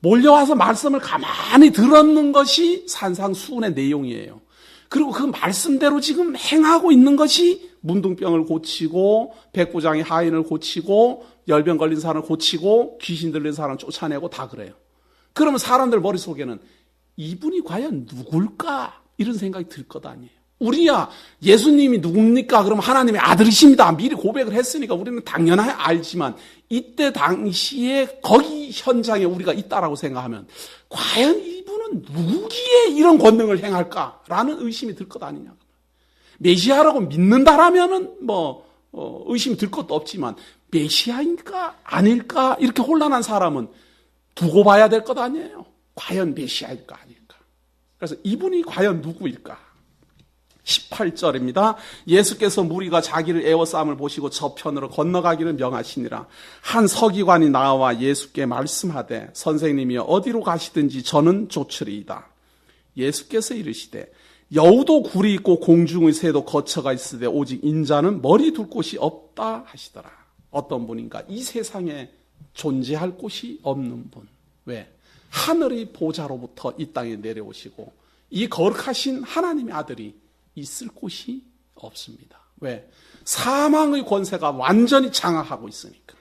몰려와서 말씀을 가만히 들었는 것이 산상수훈의 내용이에요. 그리고 그 말씀대로 지금 행하고 있는 것이 문둥병을 고치고 백부장의 하인을 고치고 열병 걸린 사람을 고치고 귀신 들린 사람을 쫓아내고 다 그래요. 그러면 사람들 머릿속에는 이분이 과연 누굴까? 이런 생각이 들 것 아니에요. 우리야 예수님이 누굽니까? 그러면 하나님의 아들이십니다. 미리 고백을 했으니까 우리는 당연히 알지만 이때 당시에 거기 현장에 우리가 있다라고 생각하면 과연 이분은 누구기에 이런 권능을 행할까라는 의심이 들 것 아니냐. 메시아라고 믿는다라면은 의심이 들 것도 없지만 메시아인가 아닐까 이렇게 혼란한 사람은 두고 봐야 될 것 아니에요. 과연 메시아일까 아닐까. 그래서 이분이 과연 누구일까. 18절입니다. 예수께서 무리가 자기를 에워싸움을 보시고 저편으로 건너가기를 명하시니라. 한 서기관이 나와 예수께 말씀하되 선생님이여 어디로 가시든지 저는 쫓으리이다. 예수께서 이르시되 여우도 굴이 있고 공중의 새도 거처가 있으되 오직 인자는 머리 둘 곳이 없다 하시더라. 어떤 분인가? 이 세상에 존재할 곳이 없는 분. 왜? 하늘의 보좌로부터 이 땅에 내려오시고 이 거룩하신 하나님의 아들이 있을 곳이 없습니다. 왜? 사망의 권세가 완전히 장악하고 있으니까.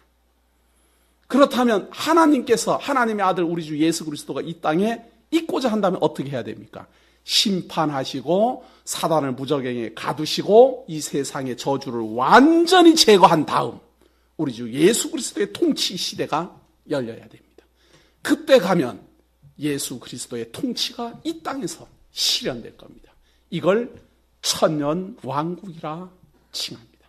그렇다면 하나님께서 하나님의 아들 우리 주 예수 그리스도가 이 땅에 있고자 한다면 어떻게 해야 됩니까? 심판하시고 사단을 무저갱에 가두시고 이 세상의 저주를 완전히 제거한 다음 우리 주 예수 그리스도의 통치 시대가 열려야 됩니다. 그때 가면 예수 그리스도의 통치가 이 땅에서 실현될 겁니다. 이걸 천년 왕국이라 칭합니다.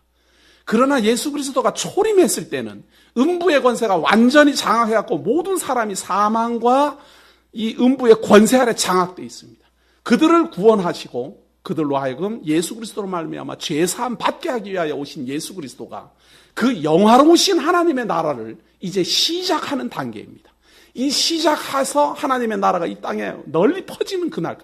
그러나 예수 그리스도가 초림했을 때는 음부의 권세가 완전히 장악해갖고 모든 사람이 사망과 이 음부의 권세 아래 장악되어 있습니다. 그들을 구원하시고 그들로 하여금 예수 그리스도로 말미암아 죄사함 받게 하기 위하여 오신 예수 그리스도가 그 영화로우신 하나님의 나라를 이제 시작하는 단계입니다. 이 시작해서 하나님의 나라가 이 땅에 널리 퍼지는 그날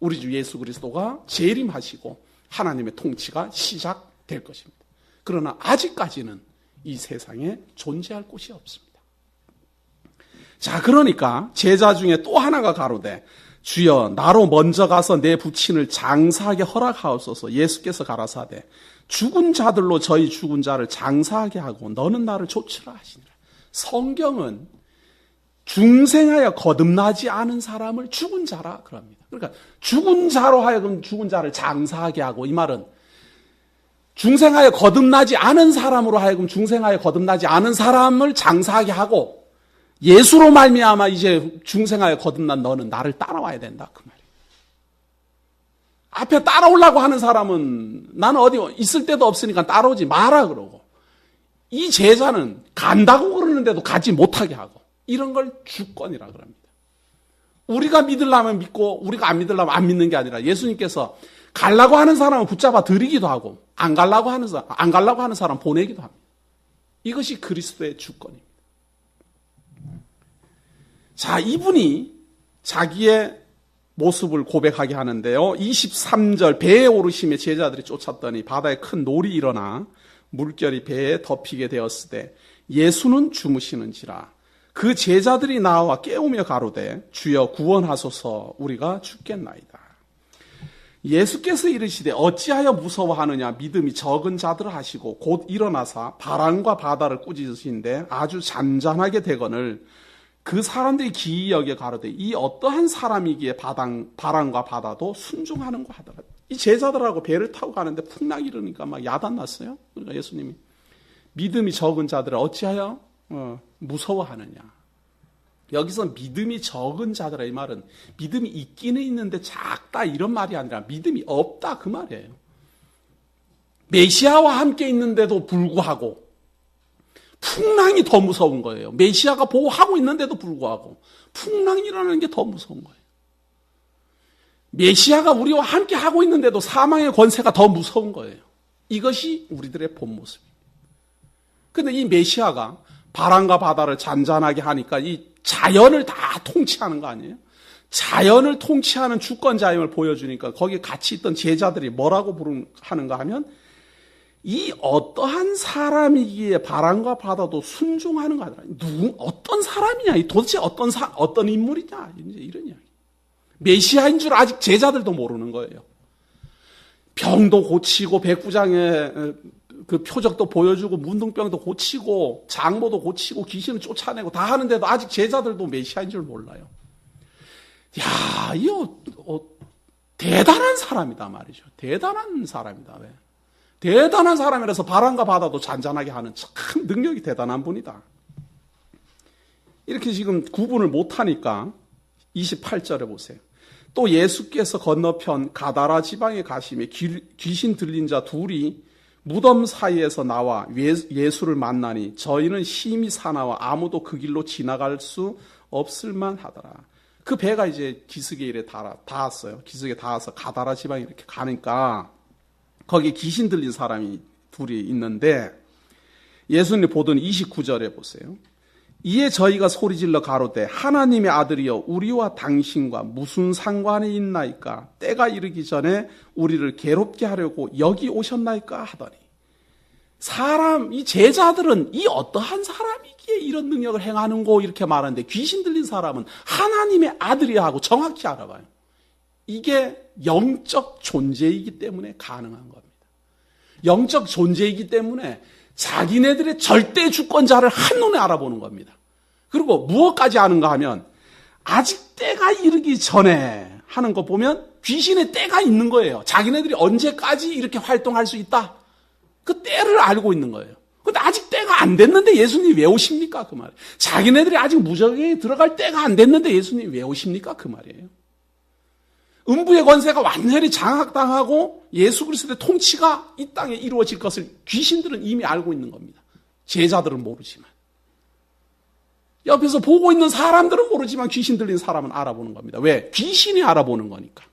우리 주 예수 그리스도가 재림하시고 하나님의 통치가 시작될 것입니다. 그러나 아직까지는 이 세상에 존재할 곳이 없습니다. 자, 그러니까 제자 중에 또 하나가 가로되 주여 나로 먼저 가서 내 부친을 장사하게 허락하옵소서. 예수께서 가라사대 죽은 자들로 저희 죽은 자를 장사하게 하고 너는 나를 좇으라 하시니라. 성경은 중생하여 거듭나지 않은 사람을 죽은 자라 그럽니다. 그러니까 죽은 자로 하여금 죽은 자를 장사하게 하고, 이 말은 중생하여 거듭나지 않은 사람으로 하여금 중생하여 거듭나지 않은 사람을 장사하게 하고, 예수로 말미암아 이제 중생하여 거듭난 너는 나를 따라와야 된다 그 말이에요. 앞에 따라오려고 하는 사람은 나는 어디 있을 데도 없으니까 따라오지 마라 그러고, 이 제자는 간다고 그러는데도 가지 못하게 하고, 이런 걸 주권이라 그럽니다. 우리가 믿으려면 믿고 우리가 안 믿으려면 안 믿는 게 아니라 예수님께서 가려고 하는 사람은 붙잡아 드리기도 하고 안 가려고 하는 사람 보내기도 합니다. 이것이 그리스도의 주권입니다. 자, 이분이 자기의 모습을 고백하게 하는데요. 23절 배에 오르심에 제자들이 쫓았더니 바다에 큰 놀이 일어나 물결이 배에 덮이게 되었을 때 예수는 주무시는지라. 그 제자들이 나와 깨우며 가로되 주여 구원하소서 우리가 죽겠나이다. 예수께서 이르시되 어찌하여 무서워하느냐 믿음이 적은 자들 하시고 곧 일어나사 바람과 바다를 꾸짖으시는데 아주 잔잔하게 되거늘 그 사람들이 기이 여겨 가로되 이 어떠한 사람이기에 바람과 바다도 순종하는가 하더라. 이 제자들하고 배를 타고 가는데 풍랑이 일으니까 막 야단났어요. 그러니까 예수님이 믿음이 적은 자들을 어찌하여 무서워하느냐. 여기서 믿음이 적은 자들아, 이 말은 믿음이 있기는 있는데 작다 이런 말이 아니라 믿음이 없다 그 말이에요. 메시아와 함께 있는데도 불구하고 풍랑이 더 무서운 거예요. 메시아가 보호하고 있는데도 불구하고 풍랑이 일어나는 게 더 무서운 거예요. 메시아가 우리와 함께 하고 있는데도 사망의 권세가 더 무서운 거예요. 이것이 우리들의 본 모습입니다. 그런데 이 메시아가 바람과 바다를 잔잔하게 하니까 이 자연을 다 통치하는 거 아니에요? 자연을 통치하는 주권자임을 보여주니까 거기에 같이 있던 제자들이 뭐라고 하는가 하면 이 어떠한 사람이기에 바람과 바다도 순종하는 거 아니라 어떤 사람이냐, 도대체 어떤 인물이냐, 이제 이런 이야기. 메시아인 줄 아직 제자들도 모르는 거예요. 병도 고치고 백부장의 그 표적도 보여주고 문둥병도 고치고 장모도 고치고 귀신을 쫓아내고 다 하는데도 아직 제자들도 메시아인 줄 몰라요. 야, 이거 대단한 사람이다 말이죠. 대단한 사람이다. 왜? 대단한 사람이라서 바람과 바다도 잔잔하게 하는 참 능력이 대단한 분이다. 이렇게 지금 구분을 못하니까 28절에 보세요. 또 예수께서 건너편 가다라 지방에 가시며 귀신 들린 자 둘이 무덤 사이에서 나와 예수를 만나니 저희는 심히 사나워 아무도 그 길로 지나갈 수 없을 만하더라. 그 배가 이제 기슭에 이래 닿았어요. 기슭에 닿아서 가다라 지방에 이렇게 가니까 거기에 귀신 들린 사람이 둘이 있는데 예수님 보던 29절에 보세요. 이에 저희가 소리질러 가로되 하나님의 아들이여 우리와 당신과 무슨 상관이 있나이까? 때가 이르기 전에 우리를 괴롭게 하려고 여기 오셨나이까? 하더니 이 제자들은 이 어떠한 사람이기에 이런 능력을 행하는고 이렇게 말하는데 귀신 들린 사람은 하나님의 아들이야 하고 정확히 알아봐요. 이게 영적 존재이기 때문에 가능한 겁니다. 영적 존재이기 때문에 자기네들의 절대 주권자를 한눈에 알아보는 겁니다. 그리고 무엇까지 아는가 하면 아직 때가 이르기 전에 하는 거 보면 귀신의 때가 있는 거예요. 자기네들이 언제까지 이렇게 활동할 수 있다. 그 때를 알고 있는 거예요. 근데 아직 때가 안 됐는데 예수님이 왜 오십니까? 그 말이에요. 자기네들이 아직 무적에 들어갈 때가 안 됐는데 예수님이 왜 오십니까? 그 말이에요. 음부의 권세가 완전히 장악당하고 예수 그리스도의 통치가 이 땅에 이루어질 것을 귀신들은 이미 알고 있는 겁니다. 제자들은 모르지만. 옆에서 보고 있는 사람들은 모르지만 귀신 들린 사람은 알아보는 겁니다. 왜? 귀신이 알아보는 거니까.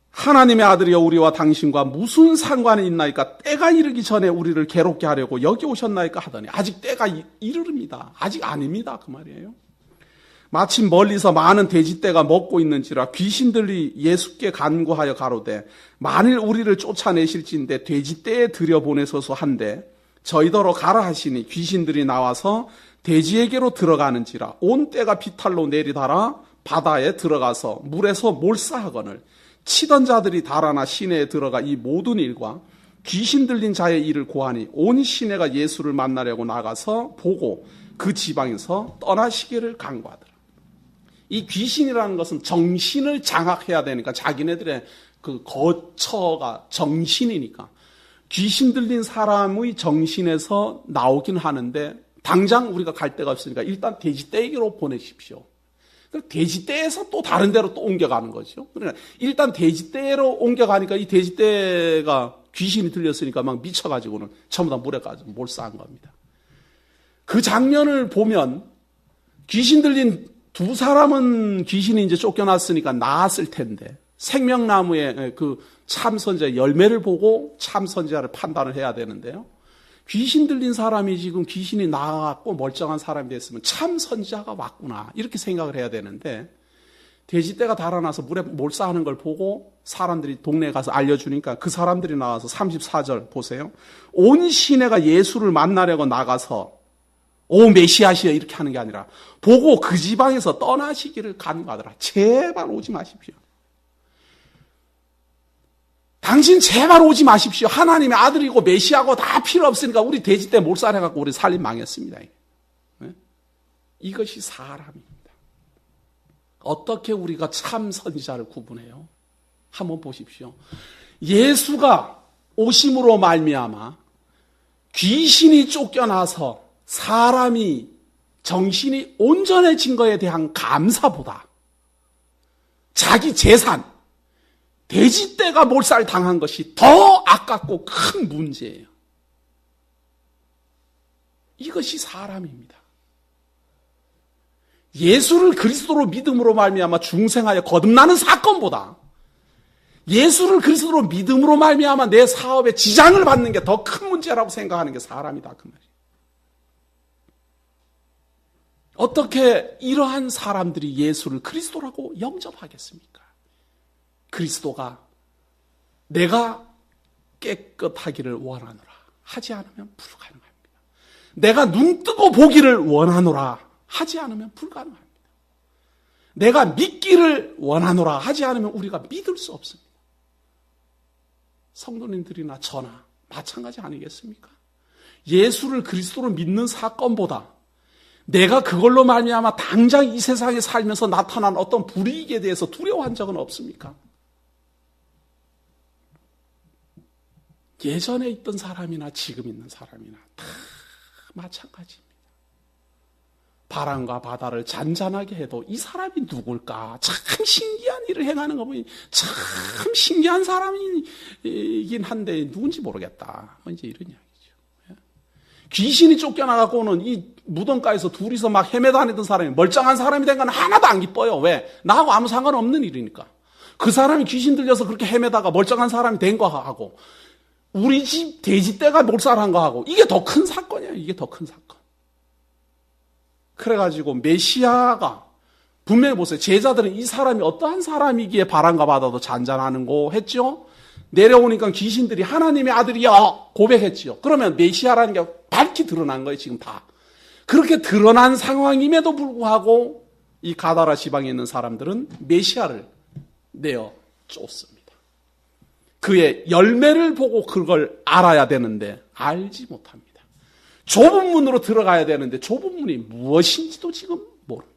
하나님의 아들이여 우리와 당신과 무슨 상관이 있나이까? 때가 이르기 전에 우리를 괴롭게 하려고 여기 오셨나이까 하더니 아직 때가 이르릅니다. 아직 아닙니다. 그 말이에요. 마침 멀리서 많은 돼지떼가 먹고 있는지라 귀신들이 예수께 간구하여 가로되 만일 우리를 쫓아내실진데 돼지떼에 들여보내소서 한데 저희더러 가라 하시니 귀신들이 나와서 돼지에게로 들어가는지라 온 떼가 비탈로 내리달아 바다에 들어가서 물에서 몰사하거늘 치던 자들이 달아나 시내에 들어가 이 모든 일과 귀신 들린 자의 일을 고하니 온 시내가 예수를 만나려고 나가서 보고 그 지방에서 떠나시기를 간구하더라. 이 귀신이라는 것은 정신을 장악해야 되니까 자기네들의 그 거처가 정신이니까 귀신 들린 사람의 정신에서 나오긴 하는데 당장 우리가 갈 데가 없으니까 일단 돼지떼에게로 보내십시오. 돼지떼에서 또 다른 데로 또 옮겨가는 거죠. 그러니까 일단 돼지떼로 옮겨가니까 이 돼지떼가 귀신이 들렸으니까 막 미쳐가지고는 전부 다 물에 가서 몰사한 겁니다. 그 장면을 보면 귀신 들린 두 사람은 귀신이 이제 쫓겨났으니까 나았을 텐데 생명나무의 그 참선자 열매를 보고 참선자를 판단을 해야 되는데요. 귀신 들린 사람이 지금 귀신이 나았고 멀쩡한 사람이 됐으면 참선자가 왔구나 이렇게 생각을 해야 되는데 돼지떼가 달아나서 물에 몰사하는 걸 보고 사람들이 동네에 가서 알려주니까 그 사람들이 나와서 34절 보세요. 온 시내가 예수를 만나려고 나가서 오 메시아시여 이렇게 하는 게 아니라 보고 그 지방에서 떠나시기를 간구하더라. 제발 오지 마십시오. 당신 제발 오지 마십시오. 하나님의 아들이고 메시아고 다 필요 없으니까 우리 돼지떼 몰살해갖고 우리 살림 망했습니다. 네? 이것이 사람입니다. 어떻게 우리가 참 선지자를 구분해요? 한번 보십시오. 예수가 오심으로 말미암아 귀신이 쫓겨나서 사람이 정신이 온전해진 것에 대한 감사보다 자기 재산, 돼지떼가 몰살당한 것이 더 아깝고 큰 문제예요. 이것이 사람입니다. 예수를 그리스도로 믿음으로 말미암아 중생하여 거듭나는 사건보다 예수를 그리스도로 믿음으로 말미암아 내 사업에 지장을 받는 게 더 큰 문제라고 생각하는 게 사람이다 그 말이에요. 어떻게 이러한 사람들이 예수를 그리스도라고 영접하겠습니까? 그리스도가 내가 깨끗하기를 원하노라 하지 않으면 불가능합니다. 내가 눈 뜨고 보기를 원하노라 하지 않으면 불가능합니다. 내가 믿기를 원하노라 하지 않으면 우리가 믿을 수 없습니다. 성도님들이나 저나 마찬가지 아니겠습니까? 예수를 그리스도로 믿는 사건보다 내가 그걸로 말미암아 당장 이 세상에 살면서 나타난 어떤 불이익에 대해서 두려워한 적은 없습니까? 예전에 있던 사람이나 지금 있는 사람이나 다 마찬가지입니다. 바람과 바다를 잔잔하게 해도 이 사람이 누굴까? 참 신기한 일을 행하는 거 보니 참 신기한 사람이긴 한데 누군지 모르겠다. 이제 이런 이야기죠. 귀신이 쫓겨나가고는 이 무덤가에서 둘이서 막 헤매다니던 사람이 멀쩡한 사람이 된 건 하나도 안 기뻐요. 왜? 나하고 아무 상관없는 일이니까. 그 사람이 귀신 들려서 그렇게 헤매다가 멀쩡한 사람이 된 거하고 우리 집 돼지떼가 몰살한 거하고 이게 더 큰 사건이에요. 이게 더 큰 사건. 그래가지고 메시아가 분명히 보세요. 제자들은 이 사람이 어떠한 사람이기에 바람과 바다도 잔잔하는 거 했죠. 내려오니까 귀신들이 하나님의 아들이야 고백했지요. 그러면 메시아라는 게 밝히 드러난 거예요. 지금 다. 그렇게 드러난 상황임에도 불구하고 이 가다라 지방에 있는 사람들은 메시아를 내어 쫓습니다. 그의 열매를 보고 그걸 알아야 되는데 알지 못합니다. 좁은 문으로 들어가야 되는데 좁은 문이 무엇인지도 지금 모릅니다.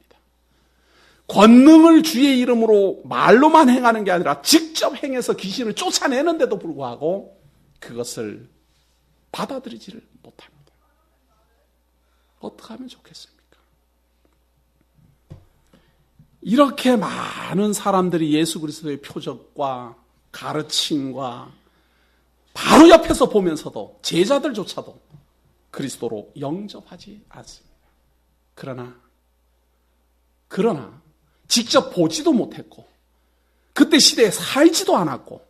권능을 주의 이름으로 말로만 행하는 게 아니라 직접 행해서 귀신을 쫓아내는데도 불구하고 그것을 받아들이지를 못합니다. 어떻게 하면 좋겠습니까? 이렇게 많은 사람들이 예수 그리스도의 표적과 가르침과 바로 옆에서 보면서도 제자들조차도 그리스도로 영접하지 않습니다. 그러나 직접 보지도 못했고 그때 시대에 살지도 않았고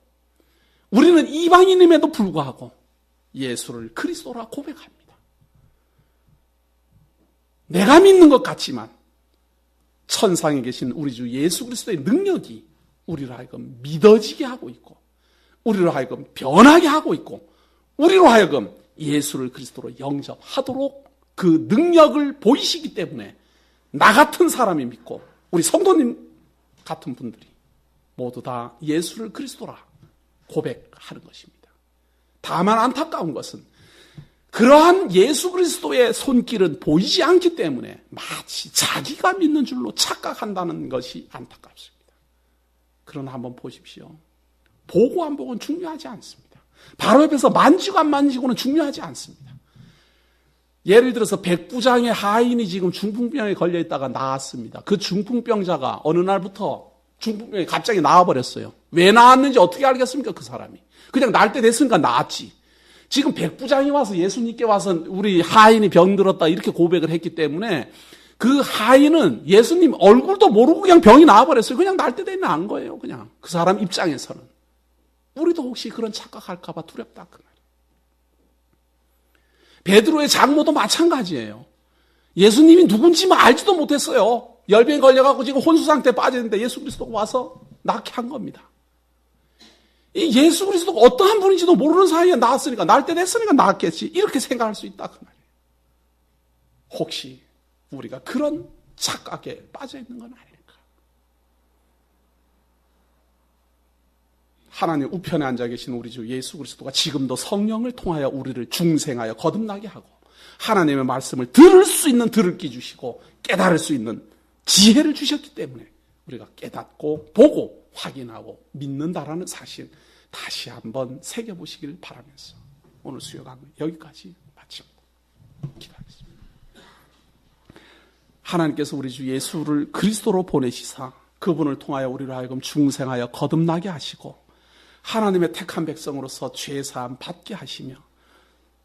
우리는 이방인임에도 불구하고 예수를 그리스도라 고백합니다. 내가 믿는 것 같지만 천상에 계신 우리 주 예수 그리스도의 능력이 우리로 하여금 믿어지게 하고 있고 우리로 하여금 변하게 하고 있고 우리로 하여금 예수를 그리스도로 영접하도록 그 능력을 보이시기 때문에 나 같은 사람이 믿고 우리 성도님 같은 분들이 모두 다 예수를 그리스도라 고백하는 것입니다. 다만 안타까운 것은 그러한 예수 그리스도의 손길은 보이지 않기 때문에 마치 자기가 믿는 줄로 착각한다는 것이 안타깝습니다. 그러나 한번 보십시오. 보고 안 보고는 중요하지 않습니다. 바로 옆에서 만지고 안 만지고는 중요하지 않습니다. 예를 들어서 백부장의 하인이 지금 중풍병에 걸려 있다가 나았습니다. 그 중풍병자가 어느 날부터 중풍병이 갑자기 나와버렸어요. 왜 나았는지 어떻게 알겠습니까? 그 사람이. 그냥 날 때 됐으니까 나았지. 지금 백부장이 와서 예수님께 와서 우리 하인이 병들었다 이렇게 고백을 했기 때문에 그 하인은 예수님 얼굴도 모르고 그냥 병이 나와버렸어요. 그냥 날 때 되면 안 거예요. 그냥 그 사람 입장에서는. 우리도 혹시 그런 착각할까 봐 두렵다 그 말이에요. 베드로의 장모도 마찬가지예요. 예수님이 누군지 알지도 못했어요. 열병에 걸려갖고 지금 혼수 상태에 빠졌는데 예수 그리스도가 와서 낫게 한 겁니다. 이 예수 그리스도가 어떠한 분인지도 모르는 사이에 나았으니까 날 때 됐으니까 나았겠지. 이렇게 생각할 수 있다 그 말이에요. 혹시 우리가 그런 착각에 빠져 있는 건 아닐까? 하나님 우편에 앉아 계신 우리 주 예수 그리스도가 지금도 성령을 통하여 우리를 중생하여 거듭나게 하고 하나님의 말씀을 들을 수 있는 들을 귀 주시고 깨달을 수 있는 지혜를 주셨기 때문에 우리가 깨닫고 보고 확인하고 믿는다라는 사실 다시 한번 새겨보시길 바라면서 오늘 수요 강의 여기까지 마칩니다. 기도하겠습니다. 하나님께서 우리 주 예수를 그리스도로 보내시사 그분을 통하여 우리로 하여금 중생하여 거듭나게 하시고 하나님의 택한 백성으로서 죄사함 받게 하시며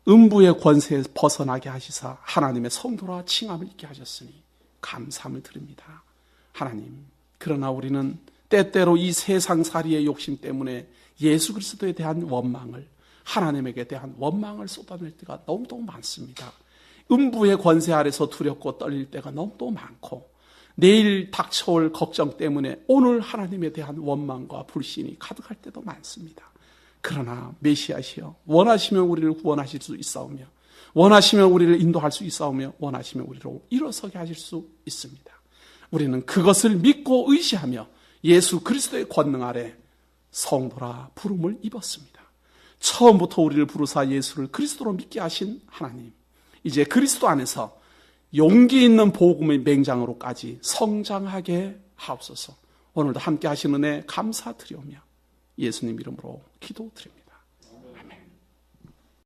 음부의 권세에 벗어나게 하시사 하나님의 성도라 칭함을 있게 하셨으니 감사함을 드립니다. 하나님, 그러나 우리는 때때로 이 세상살이의 욕심 때문에 예수 그리스도에 대한 원망을 하나님에게 대한 원망을 쏟아낼 때가 너무도 많습니다. 음부의 권세 아래서 두렵고 떨릴 때가 너무도 많고 내일 닥쳐올 걱정 때문에 오늘 하나님에 대한 원망과 불신이 가득할 때도 많습니다. 그러나 메시아시여 원하시면 우리를 구원하실 수 있사오며 원하시면 우리를 인도할 수 있사오며 원하시면 우리로 일어서게 하실 수 있습니다. 우리는 그것을 믿고 의지하며 예수 그리스도의 권능 아래 성도라 부름을 입었습니다. 처음부터 우리를 부르사 예수를 그리스도로 믿게 하신 하나님, 이제 그리스도 안에서 용기 있는 복음의 맹장으로까지 성장하게 하옵소서. 오늘도 함께 하시는 은혜 감사드리오며 예수님 이름으로 기도드립니다.